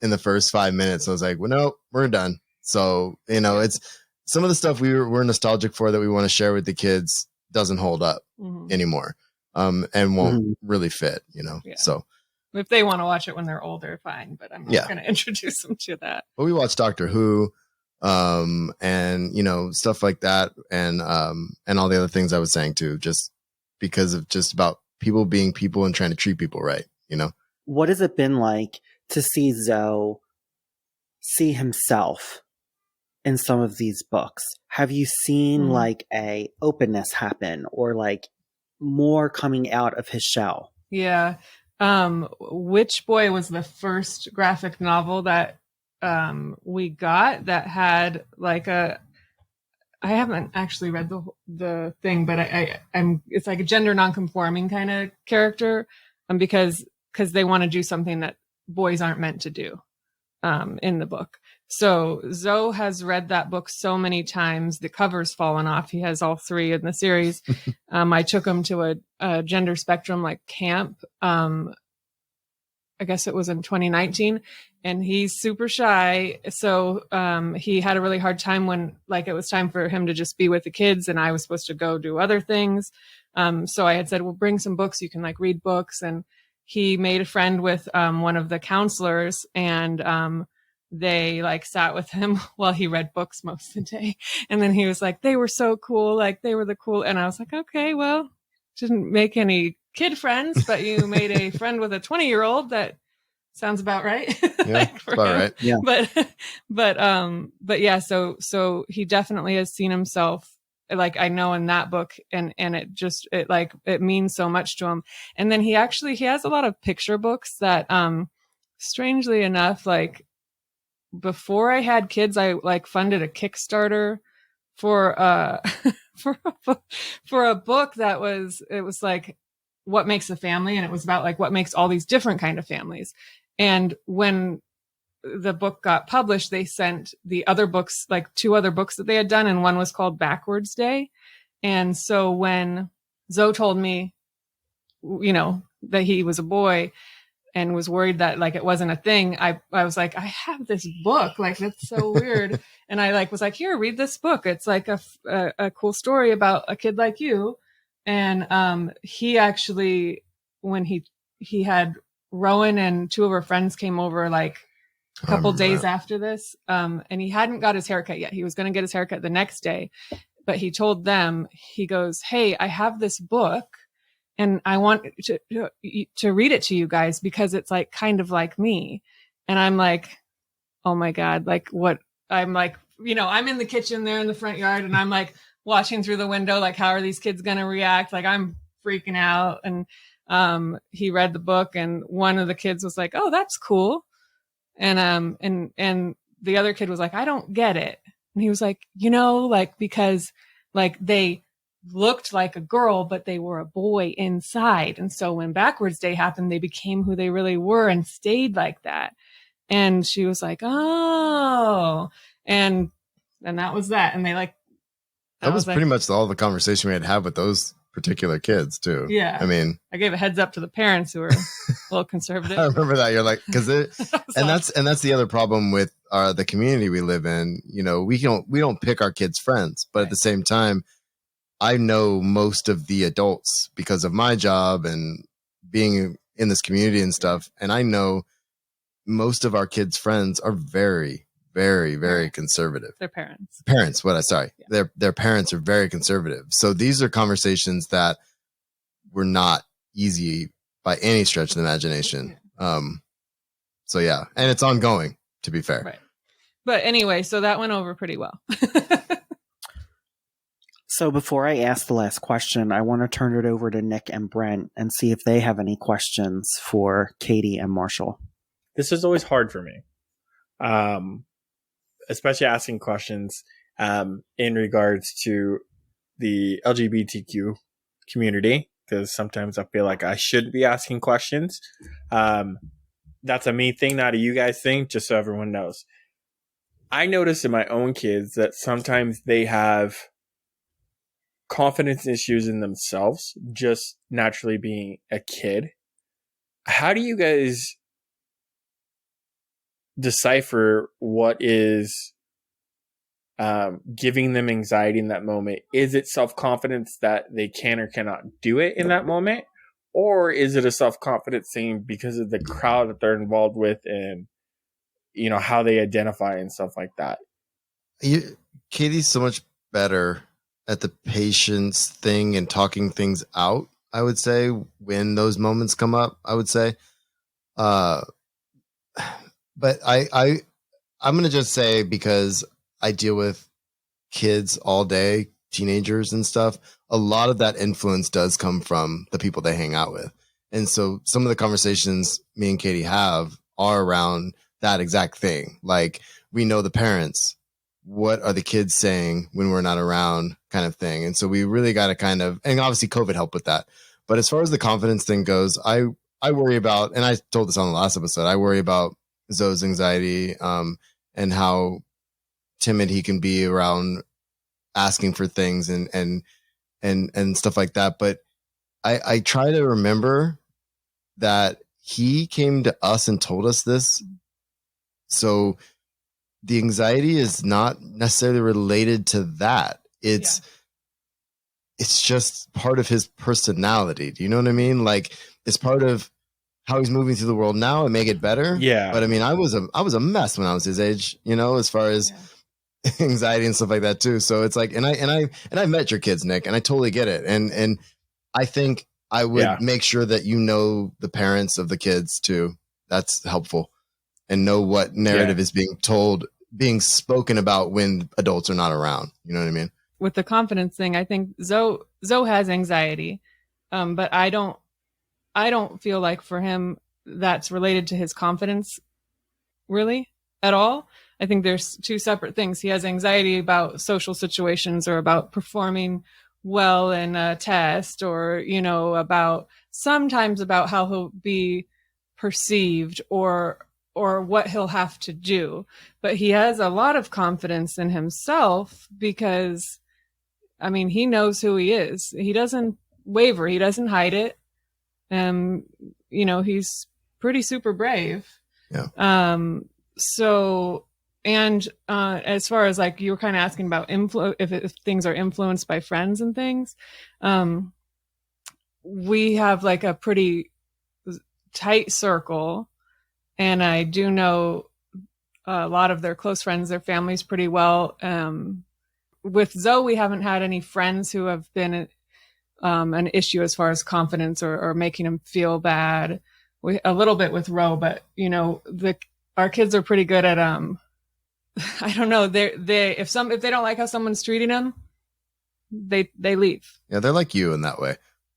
the first 5 minutes. I was like, well, no, we're done. So you know, it's some of the stuff we're nostalgic for that we want to share with the kids doesn't hold up anymore, and won't really fit. You know, so. If they want to watch it when they're older, fine. But I'm not going to introduce them to that. But we watch Doctor Who, and you know, stuff like that, and all the other things I was saying too, just because of just about people being people and trying to treat people right. You know, what has it been like to see Zoe see himself in some of these books? Have you seen like a openness happen, or like more coming out of his shell? Yeah. Witch Boy was the first graphic novel that we got that had like I haven't actually read the thing, but I'm it's like a gender nonconforming kind of character, because they want to do something that boys aren't meant to do in the book. So Zoe has read that book so many times, the cover's fallen off. He has all 3 in the series. I took him to a gender spectrum like camp. I guess it was in 2019, and he's super shy. So he had a really hard time when like it was time for him to just be with the kids, and I was supposed to go do other things. So I had said, well, bring some books. You can like read books. And he made a friend with one of the counselors, and they like sat with him while he read books most of the day. And then he was like, they were so cool. Like they were the cool. And I was like, okay, well, didn't make any kid friends, but you made a friend with a 20-year-old. That sounds about right. Yeah, about right. Yeah. But yeah, so he definitely has seen himself, like I know in that book, and it means so much to him. And then he has a lot of picture books that, strangely enough, like, before I had kids, I like funded a Kickstarter for for a book that was like what makes a family, and it was about like what makes all these different kind of families. And when the book got published, they sent the other books, like 2 other books that they had done, and one was called Backwards Day. And so when Zoe told me, that he was a boy and was worried that like it wasn't a thing, I was like, I have this book, like that's so weird. And I like was like, here, read this book. It's like a cool story about a kid like you. And he actually, when he had Rowan and two of her friends came over like a couple days after this, and he hadn't got his haircut yet. He was going to get his haircut the next day, but he told them, he goes, hey, I have this book and I want to read it to you guys because it's like kind of like me. And I'm like, oh my God, like what? I'm like, I'm in the kitchen there in the front yard and I'm like watching through the window, like, how are these kids going to react? Like I'm freaking out. And he read the book and one of the kids was like, oh, that's cool. And the other kid was like, I don't get it. And he was like, like, because like they looked like a girl, but they were a boy inside. And so when Backwards Day happened, they became who they really were and stayed like that. And she was like, oh, and that was that. And they like, that was pretty much all the conversation we had with those particular kids too. Yeah. I mean, I gave a heads up to the parents who were a little conservative. I remember that. You're like, because that's the other problem with the community we live in. We don't pick our kids' friends, but at the same time, I know most of the adults because of my job and being in this community and stuff. And I know most of our kids' friends are very, very, very conservative. Their parents. Yeah. Their parents are very conservative. So these are conversations that were not easy by any stretch of the imagination. So yeah, and it's ongoing, to be fair. Right. But anyway, so that went over pretty well. So before I ask the last question, I want to turn it over to Nick and Brent and see if they have any questions for Katie and Marshall. This is always hard for me, especially asking questions in regards to the LGBTQ community, because sometimes I feel like I should be asking questions. That's a me thing, not a you guys thing, just so everyone knows. I notice in my own kids that sometimes they have confidence issues in themselves, just naturally being a kid. How do you guys decipher what is giving them anxiety in that moment? Is it self-confidence that they can or cannot do it in that moment? Or is it a self-confidence thing because of the crowd that they're involved with and, how they identify and stuff like that? Katie's so much better at the patience thing and talking things out, I would say, when those moments come up, I would say. But I'm going to just say, because I deal with kids all day, teenagers and stuff, a lot of that influence does come from the people they hang out with. And so some of the conversations me and Katie have are around that exact thing. Like, we know the parents. What are the kids saying when we're not around, kind of thing. And so we really got to and obviously COVID helped with that. But as far as the confidence thing goes, I worry about, and I told this on the last episode, I worry about Zoe's anxiety and how timid he can be around asking for things and stuff like that. But I try to remember that he came to us and told us this. So the anxiety is not necessarily related to that. It's just part of his personality. Do you know what I mean? Like, it's part of how he's moving through the world now. It may get better. Yeah. But I mean, I was a mess when I was his age, as far as anxiety and stuff like that too. So it's like, and I met your kids, Nick, and I totally get it. And I think I would make sure that the parents of the kids too. That's helpful. And know what narrative is being spoken about when adults are not around. You know what I mean? With the confidence thing, I think Zoe has anxiety, but I don't feel like for him that's related to his confidence really at all. I think there's two separate things. He has anxiety about social situations or about performing well in a test, or sometimes about how he'll be perceived or what he'll have to do. But he has a lot of confidence in himself because, he knows who he is. He doesn't waver. He doesn't hide it. He's pretty super brave. Yeah. So, and as far as like you were kind of asking about if things are influenced by friends and things, we have like a pretty tight circle, and I do know a lot of their close friends, their families pretty well. With Zoe, we haven't had any friends who have been an issue as far as confidence or making him feel bad. A little bit with Ro, but our kids are pretty good at I don't know, if they don't like how someone's treating them, they leave. Yeah, they're like you in that way.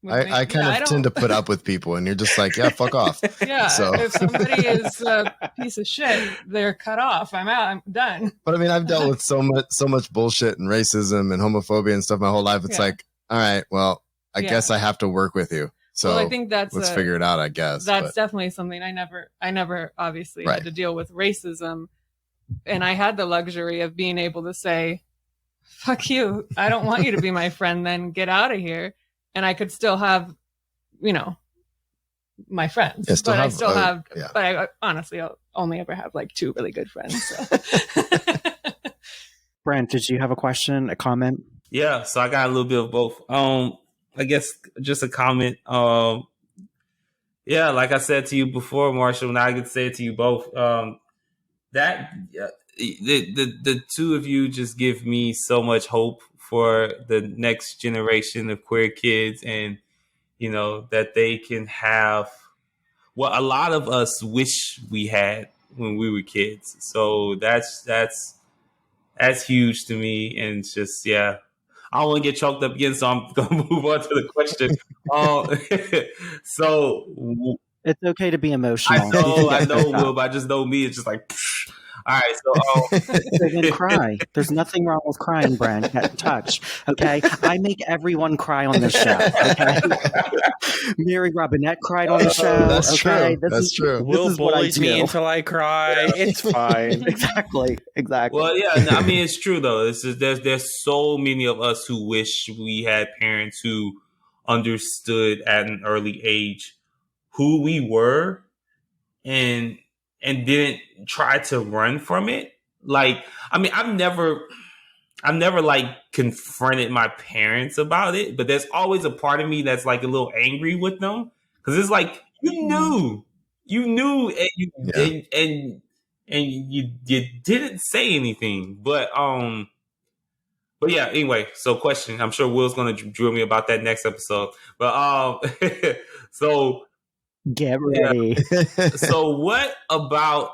I kind of tend to put up with people, and you're just like, yeah, fuck off. Yeah, so if somebody is a piece of shit, they're cut off. I'm out. I'm done. But I mean, I've dealt with so much bullshit and racism and homophobia and stuff my whole life. It's like, all right, well, I guess I have to work with you. So I think let's figure it out, I guess. That's definitely something I never obviously had to deal with racism. And I had the luxury of being able to say, fuck you. I don't want you to be my friend. Then get out of here. And I could still have, my friends. Yeah, but I honestly I'll only ever have like 2 really good friends. So. Brent, did you have a question, a comment? Yeah, so I got a little bit of both. I guess just a comment. Yeah, like I said to you before, Marshall, now I can say it to you both. That the two of you just give me so much hope for the next generation of queer kids, and that they can have what a lot of us wish we had when we were kids. So that's huge to me, and it's just I don't want to get choked up again, so I'm going to move on to the question. So it's okay to be emotional. I know, Will, but I just know me. It's just like, psh. All right. So then cry. There's nothing wrong with crying, Brent. Get in touch. Okay. I make everyone cry on the show. Okay. Mary Robinette cried on the show. That's okay. True. That's true. Will bullies me until I cry. It's fine. Exactly. Well, yeah. No, I mean, it's true though. It's just, there's so many of us who wish we had parents who understood at an early age who we were and didn't try to run from it. Like, I mean, I've never like confronted my parents about it, but there's always a part of me that's like a little angry with them, because it's like you knew, and you didn't say anything. But yeah. Anyway, so question. I'm sure Will's gonna drill me about that next episode. But so. Get ready. Yeah. So what about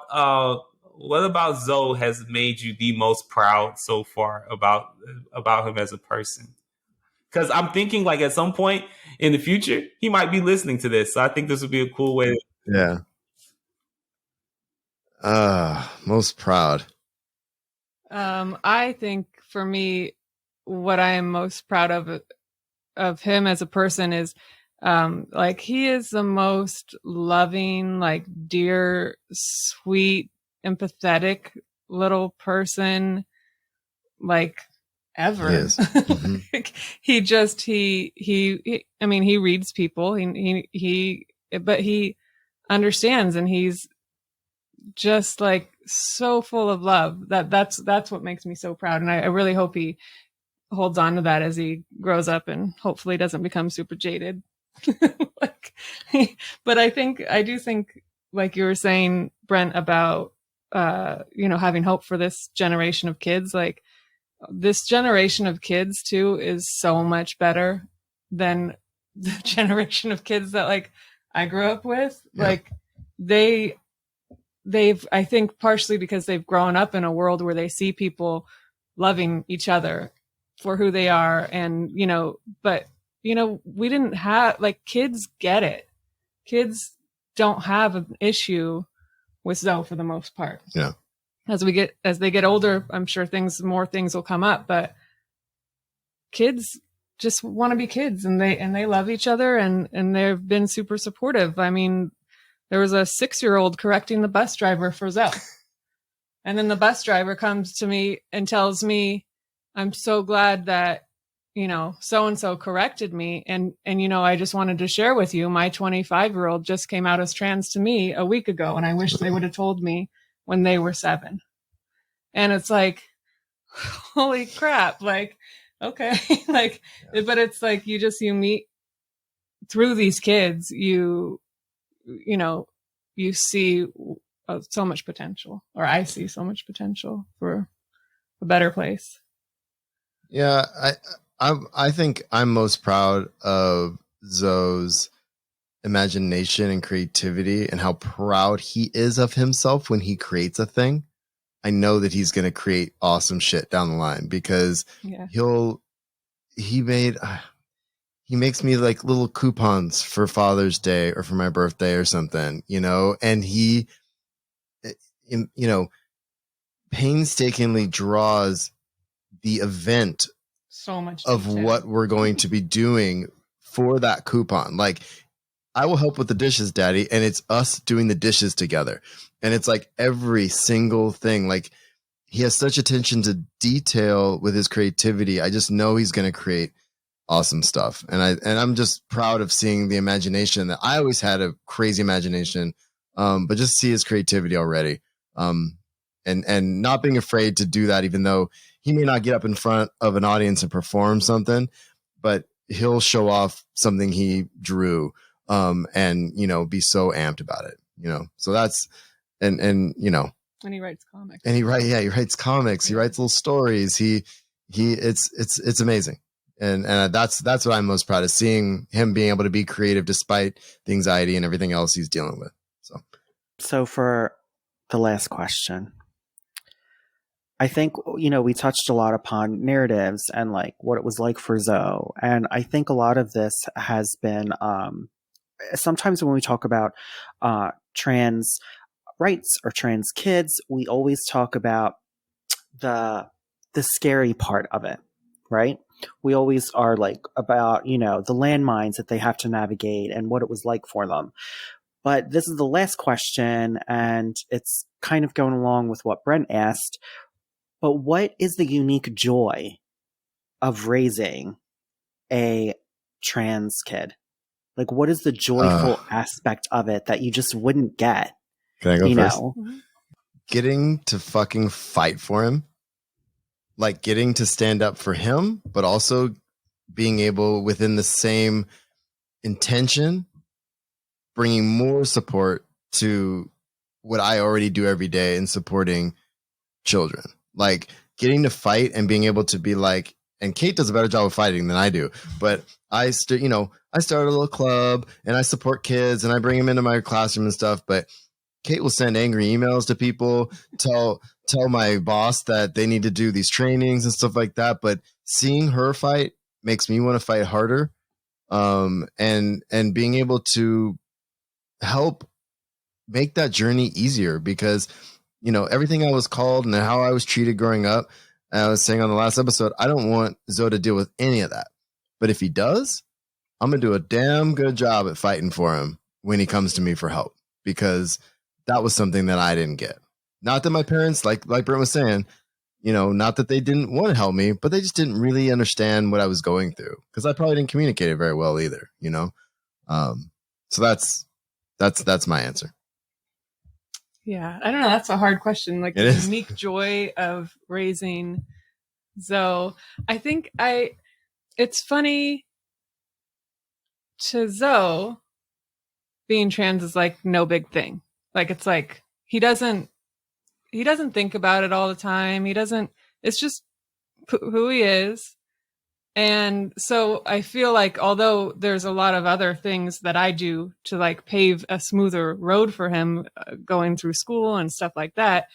Zoe has made you the most proud so far about him as a person? Because I'm thinking like at some point in the future he might be listening to this. So I think this would be a cool way. Yeah. Most proud. I think for me, what I am most proud of him as a person is like he is the most loving, like dear, sweet, empathetic little person like ever. He is. Mm-hmm. I mean, he reads people, but he understands, and he's just like so full of love. That's what makes me so proud. And I really hope he holds on to that as he grows up and hopefully doesn't become super jaded. But I do think like you were saying, Brent, about having hope for this generation of kids. Like this generation of kids too is so much better than the generation of kids that like I grew up with. Yeah. Like they've I think partially because they've grown up in a world where they see people loving each other for who they are, and but we didn't have, like, kids get it. Kids don't have an issue with Zoe for the most part. Yeah. As they get older, I'm sure more things will come up, but kids just want to be kids, and they love each other, and they've been super supportive. I mean, there was a 6-year-old correcting the bus driver for Zoe. And then the bus driver comes to me and tells me, I'm so glad that so and so corrected me, and I just wanted to share with you, my 25-year-old just came out as trans to me a week ago, and I wish they would have told me when they were 7. And it's like, holy crap, like, okay. Like, but it's like you meet through these kids, you see so much potential, or I see so much potential for a better place. Yeah, I think I'm most proud of Zoe's imagination and creativity, and how proud he is of himself when he creates a thing. I know that he's going to create awesome shit down the line, because he makes me like little coupons for Father's Day or for my birthday or something, and he, painstakingly draws the event so much of detail. what we're going to be doing for that coupon. Like, I will help with the dishes, Daddy, and it's us doing the dishes together. And it's like every single thing. Like, he has such attention to detail with his creativity. I just know he's going to create awesome stuff. And I'm just proud of seeing the imagination. That I always had a crazy imagination, but just see his creativity already. And not being afraid to do that, even though he may not get up in front of an audience and perform something, but he'll show off something he drew, and be so amped about it, so that's, and and he writes comics, he writes comics, he writes little stories, it's amazing. And that's what I'm most proud of, seeing him being able to be creative despite the anxiety and everything else he's dealing with. So for the last question, I think, we touched a lot upon narratives and like what it was like for Zoe. And I think a lot of this has been, sometimes when we talk about trans rights or trans kids, we always talk about the scary part of it, right? We always are like about, the landmines that they have to navigate and what it was like for them. But this is the last question, and it's kind of going along with what Brent asked. But what is the unique joy of raising a trans kid? Like, what is the joyful aspect of it that you just wouldn't get? Can I go first? Getting to fucking fight for him. Like, getting to stand up for him, but also being able, within the same intention, bringing more support to what I already do every day in supporting children. Like, getting to fight and being able to be like, and Kate does a better job of fighting than I do, but I started a little club and I support kids and I bring them into my classroom and stuff. But Kate will send angry emails to people, tell my boss that they need to do these trainings and stuff like that. But seeing her fight makes me want to fight harder. And being able to help make that journey easier, because everything I was called and how I was treated growing up, and I was saying on the last episode, I don't want Zoe to deal with any of that. But if he does, I'm going to do a damn good job at fighting for him when he comes to me for help, because that was something that I didn't get. Not that my parents, like Brent was saying, not that they didn't want to help me, but they just didn't really understand what I was going through, because I probably didn't communicate it very well either, So that's my answer. Yeah, I don't know. That's a hard question. Like, the unique joy of raising Zoe. I think it's funny, to Zoe, being trans is like no big thing. Like, it's like he doesn't think about it all the time. It's just who he is. And so I feel like, although there's a lot of other things that I do to like pave a smoother road for him, going through school and stuff like that,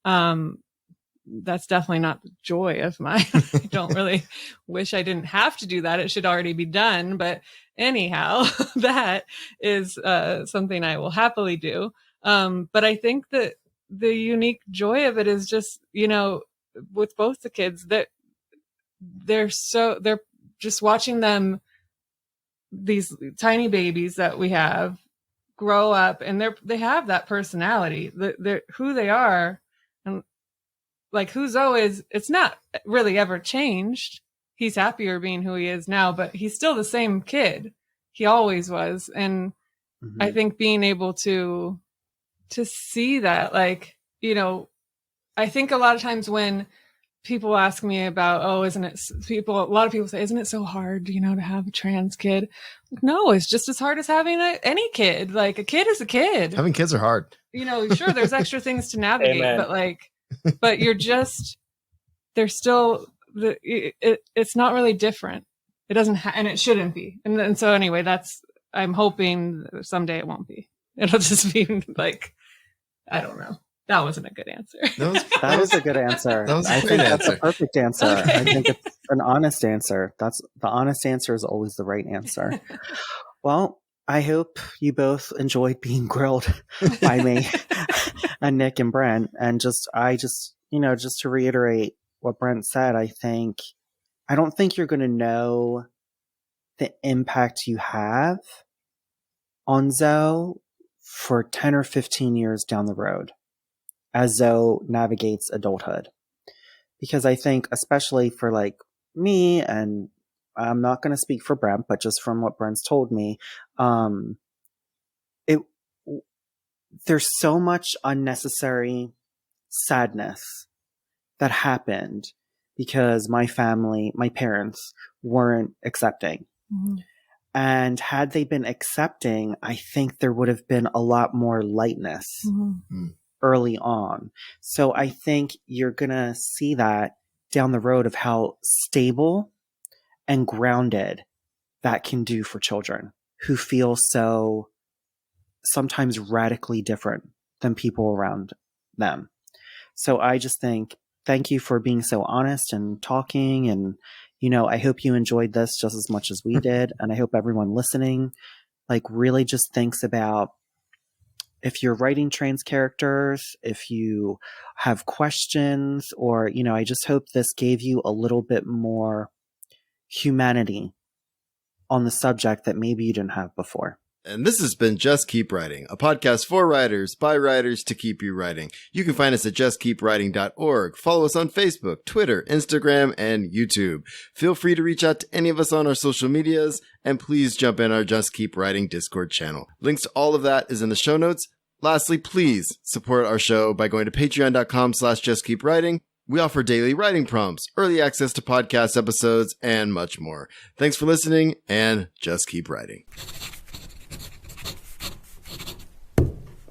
that's definitely not the joy of mine. I don't really wish I didn't have to do that. It should already be done. But anyhow, that is something I will happily do. But I think that the unique joy of it is just, with both the kids, that they're just watching them, these tiny babies that we have, grow up, and they have that personality, they're who they are, and like who Zoe is, it's not really ever changed. he's happier being who he is now, but he's still the same kid. He always was. And I think being able to see that, like, you know, I think a lot of times when people ask me about, a lot of people say, isn't it so hard, you know, to have a trans kid? No, it's just as hard as having any kid. Like, a kid is a kid. Having kids are hard. You know, sure, there's extra things to navigate, Amen. but like, but you're just, there's still, it's not really different. It doesn't, and it shouldn't be. And so anyway, I'm hoping someday it won't be. It'll just be like, I don't know. That wasn't a good answer. That was a good answer. That was a I great think that's answer. a perfect answer. Okay. I think it's an honest answer. The honest answer is always the right answer. Well, I hope you both enjoyed being grilled by me and Nick and Brent. And just to reiterate what Brent said, I don't think you're going to know the impact you have on Zoe for 10 or 15 years down the road as Zoe navigates adulthood. Because I think, especially for like me, and I'm not going to speak for Brent, but just from what Brent's told me, there's so much unnecessary sadness that happened because my parents weren't accepting. Mm-hmm. And had they been accepting, I think there would have been a lot more lightness early on. So I think you're going to see that down the road of how stable and grounded that can do for children who feel so sometimes radically different than people around them. So I just think, thank you for being so honest and talking. And, you know, I hope you enjoyed this just as much as we did. And I hope everyone listening, like, really just thinks about, if you're writing trans characters, if you have questions, or, you know, I just hope this gave you a little bit more humanity on the subject that maybe you didn't have before. And this has been Just Keep Writing, a podcast for writers, by writers, to keep you writing. You can find us at justkeepwriting.org. Follow us on Facebook, Twitter, Instagram, and YouTube. Feel free to reach out to any of us on our social medias, and please jump in our Just Keep Writing Discord channel. Links to all of that is in the show notes. Lastly, please support our show by going to patreon.com/justkeepwriting. We offer daily writing prompts, early access to podcast episodes, and much more. Thanks for listening, and just keep writing.